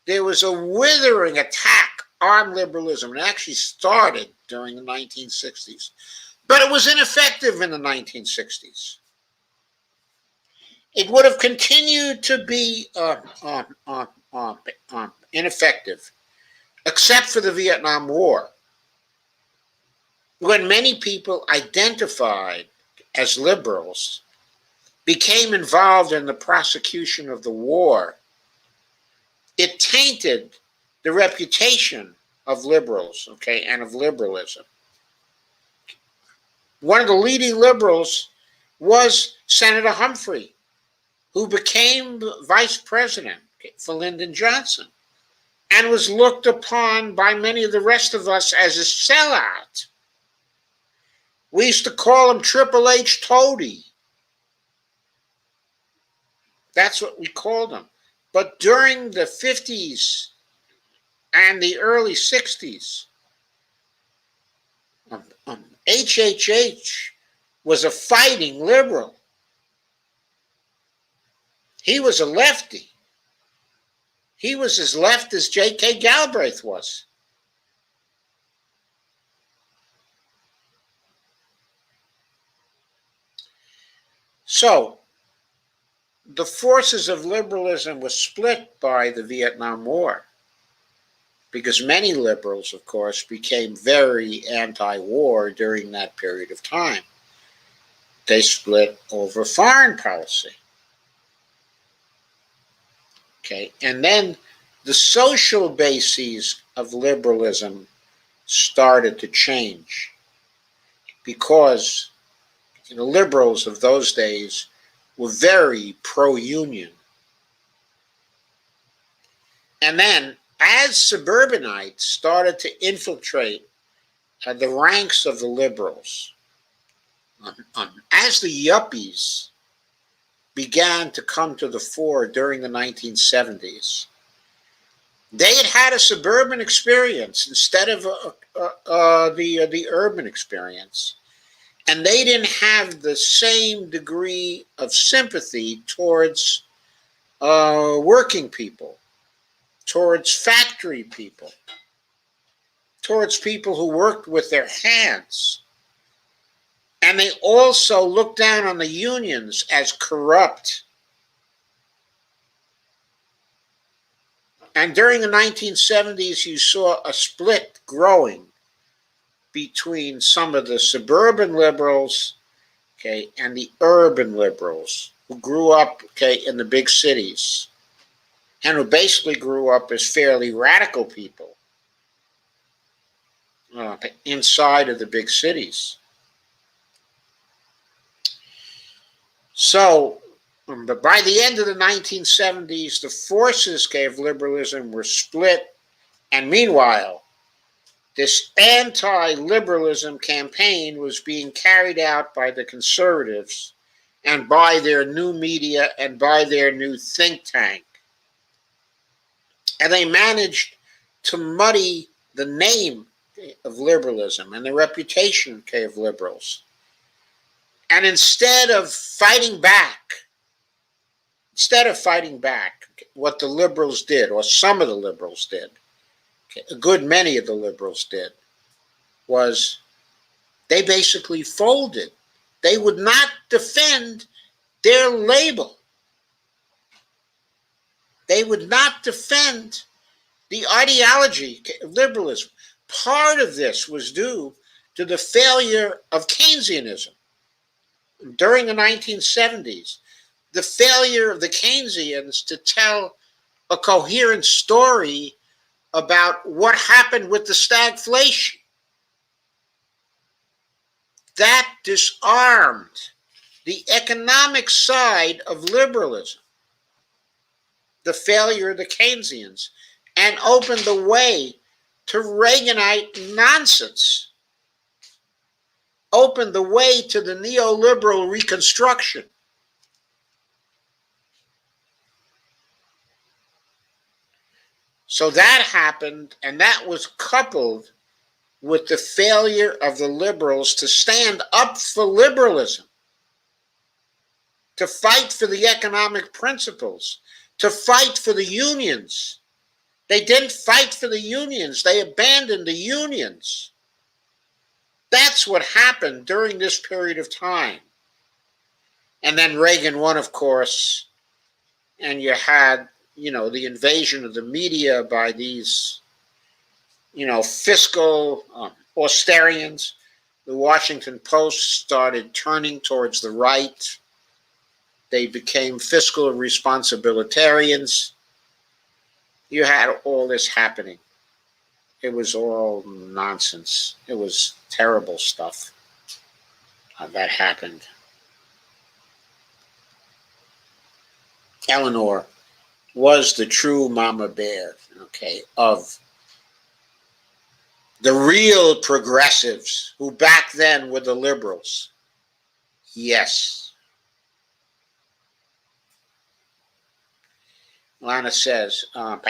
there was a withering attack on liberalism. It actually started during the 1960s, but it was ineffective in the 1960s. It would have continued to be ineffective, except for the Vietnam War, when many people identified as liberals became involved in the prosecution of the war. It tainted the reputation of liberals, okay, and of liberalism. one of the leading liberals was Senator Humphrey, who became vice president for Lyndon Johnson and was looked upon by many of the rest of us as a sellout. We used to call him Triple H Toady. That's what we called him. But during the 50s and the early 60s, HHH was a fighting liberal. He was a lefty. He was as left as J.K. Galbraith was. So, the forces of liberalism were split by the Vietnam War, because many liberals, of course, became very anti-war during that period of time. They split over foreign policy. Okay, and then the social bases of liberalism started to change, because the liberals of those days were very pro-union. And then, as suburbanites started to infiltrate the ranks of the liberals, as the yuppies began to come to the fore during the 1970s, they had had a suburban experience instead of the urban experience. And they didn't have the same degree of sympathy towards working people, towards factory people, towards people who worked with their hands. And they also looked down on the unions as corrupt. And during the 1970s, you saw a split growing between some of the suburban liberals, okay, and the urban liberals who grew up, okay, in the big cities and who basically grew up as fairly radical people inside of the big cities. So, but by the end of the 1970s, the forces of liberalism were split, and meanwhile, this anti-liberalism campaign was being carried out by the conservatives and by their new media and by their new think tank. And they managed to muddy the name of liberalism and the reputation of liberals. And instead of fighting back, what the liberals did, or some of the liberals did, a good many of the liberals did, was they basically folded. They would not defend their label. They would not defend the ideology of liberalism. Part of this was due to the failure of Keynesianism during the 1970s, the failure of the Keynesians to tell a coherent story about what happened with the stagflation. That disarmed the economic side of liberalism, the failure of the Keynesians, and opened the way to Reaganite nonsense, opened the way to the neoliberal reconstruction. So that happened, and that was coupled with the failure of the liberals to stand up for liberalism, to fight for the economic principles, to fight for the unions. They didn't fight for the unions. They abandoned the unions. That's what happened during this period of time. And then Reagan won, of course, and you had, the invasion of the media by these, fiscal austerians. The Washington Post started turning towards the right. They became fiscal responsibilitarians. You had all this happening. It was all nonsense. It was terrible stuff. that happened. Eleanor was the true mama bear, okay, of the real progressives who back then were the liberals. Yes. Lana says,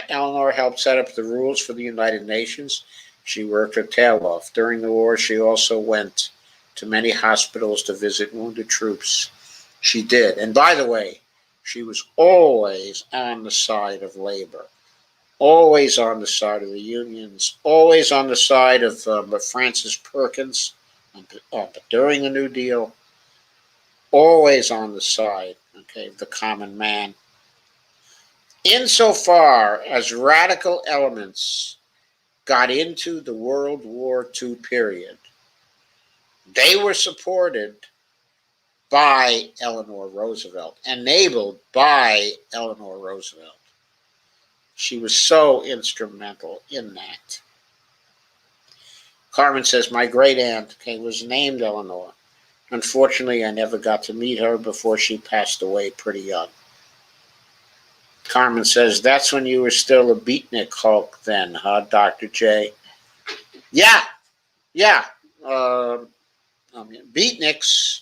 Eleanor helped set up the rules for the United Nations. She worked her tail off. During the war, she also went to many hospitals to visit wounded troops. She did. And by the way, she was always on the side of labor, always on the side of the unions, always on the side of Francis Perkins during the New Deal, always on the side, okay, of the common man. Insofar as radical elements got into the World War II period, they were supported by Eleanor Roosevelt, enabled by Eleanor Roosevelt. She was so instrumental in that. Carmen says, my great aunt was named Eleanor. Unfortunately, I never got to meet her before she passed away pretty young. Carmen says, that's when you were still a beatnik Hulk then, huh, Dr. J? Yeah. Beatniks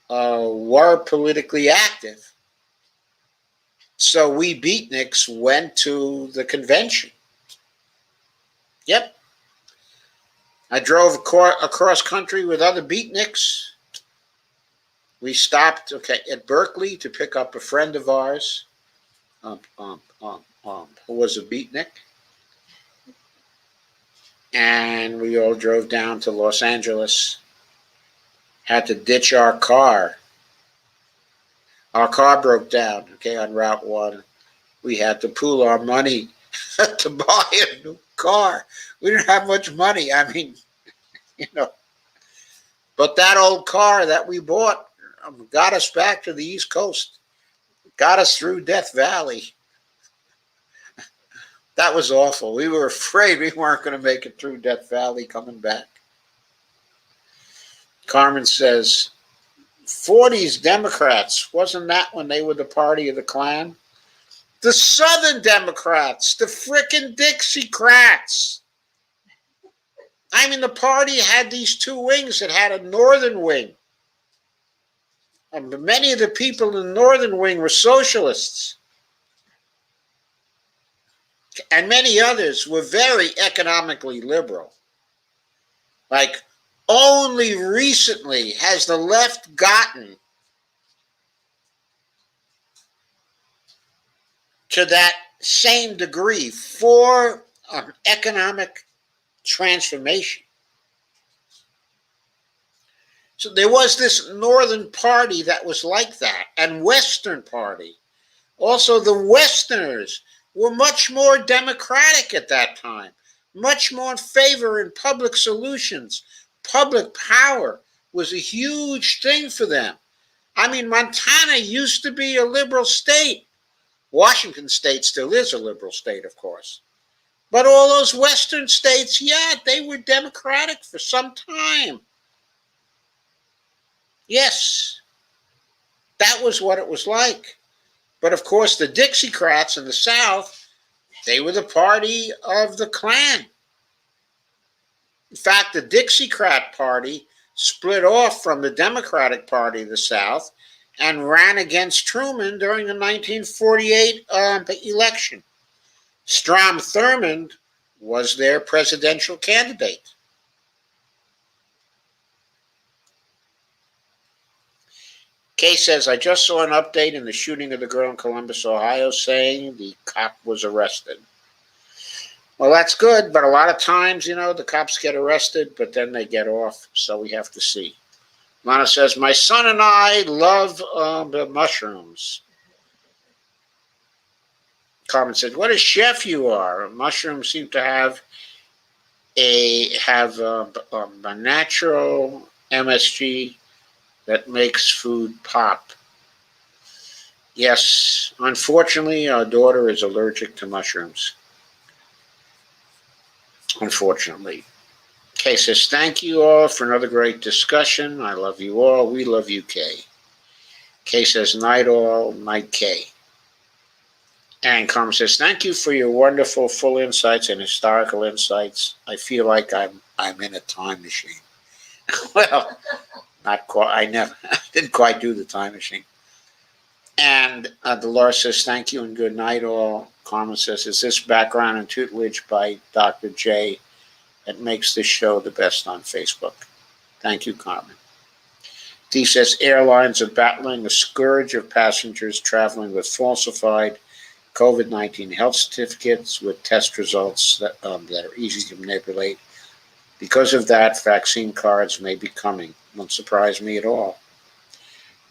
were politically active. So we beatniks went to the convention. Yep. I drove across country with other beatniks. We stopped, at Berkeley to pick up a friend of ours who was a beatnik. And we all drove down to Los Angeles. Had to ditch our car. Our car broke down, on Route 1. We had to pool our money to buy a new car. We didn't have much money. I mean, But that old car that we bought got us back to the East Coast. Got us through Death Valley. That was awful. We were afraid we weren't going to make it through Death Valley coming back. Carmen says, 40s Democrats, wasn't that when they were the party of the Klan? The Southern Democrats, the frickin' Dixiecrats. I mean, the party had these two wings. It had a northern wing. And many of the people in the northern wing were socialists. And many others were very economically liberal. Like, only recently has the left gotten to that same degree for economic transformation. So there was this Northern Party that was like that, and Western Party. Also, the Westerners were much more democratic at that time, much more in favor in public solutions. Public power was a huge thing for them. I mean, Montana used to be a liberal state. Washington state still is a liberal state, of course. But all those Western states, yeah, they were democratic for some time. Yes, that was what it was like. But of course, the Dixiecrats in the South, they were the party of the Klan. In fact, the Dixiecrat Party split off from the Democratic Party of the South and ran against Truman during the 1948 election. Strom Thurmond was their presidential candidate. Kay says, I just saw an update in the shooting of the girl in Columbus, Ohio, saying the cop was arrested. Well, that's good, but a lot of times, the cops get arrested, but then they get off, so we have to see. Lana says, my son and I love the mushrooms. Carmen said, what a chef you are. Mushrooms seem to have a natural MSG that makes food pop. Yes, unfortunately, our daughter is allergic to mushrooms. Unfortunately. Kay says, thank you all for another great discussion. I love you all. We love you, Kay. Kay says, night all, night Kay. And Carmen says, thank you for your wonderful, full insights and historical insights. I feel like I'm in a time machine. Well, not quite. I never didn't quite do the time machine. And Dolores says, thank you and good night all. Carmen says, is this background and tutelage by Dr. J that makes this show the best on Facebook? Thank you, Carmen. Dee says, airlines are battling a scourge of passengers traveling with falsified COVID-19 health certificates with test results that are easy to manipulate. Because of that, vaccine cards may be coming. Won't surprise me at all.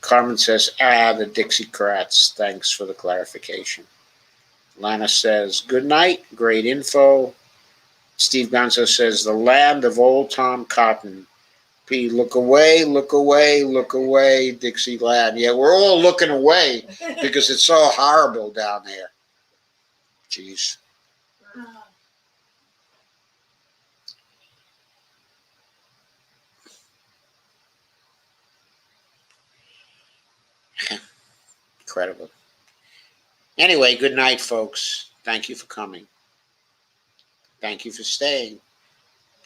Carmen says, the Dixiecrats. Thanks for the clarification. Lana says, good night. Great info. Steve Gonzo says, the land of old Tom Cotton. P, look away, look away, look away, Dixieland. Yeah, we're all looking away because it's so horrible down there. Jeez. Incredible. Anyway, good night, folks. Thank you for coming. Thank you for staying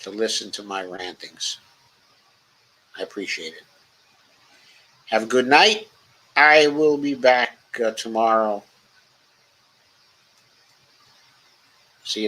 to listen to my rantings. I appreciate it. Have a good night. I will be back tomorrow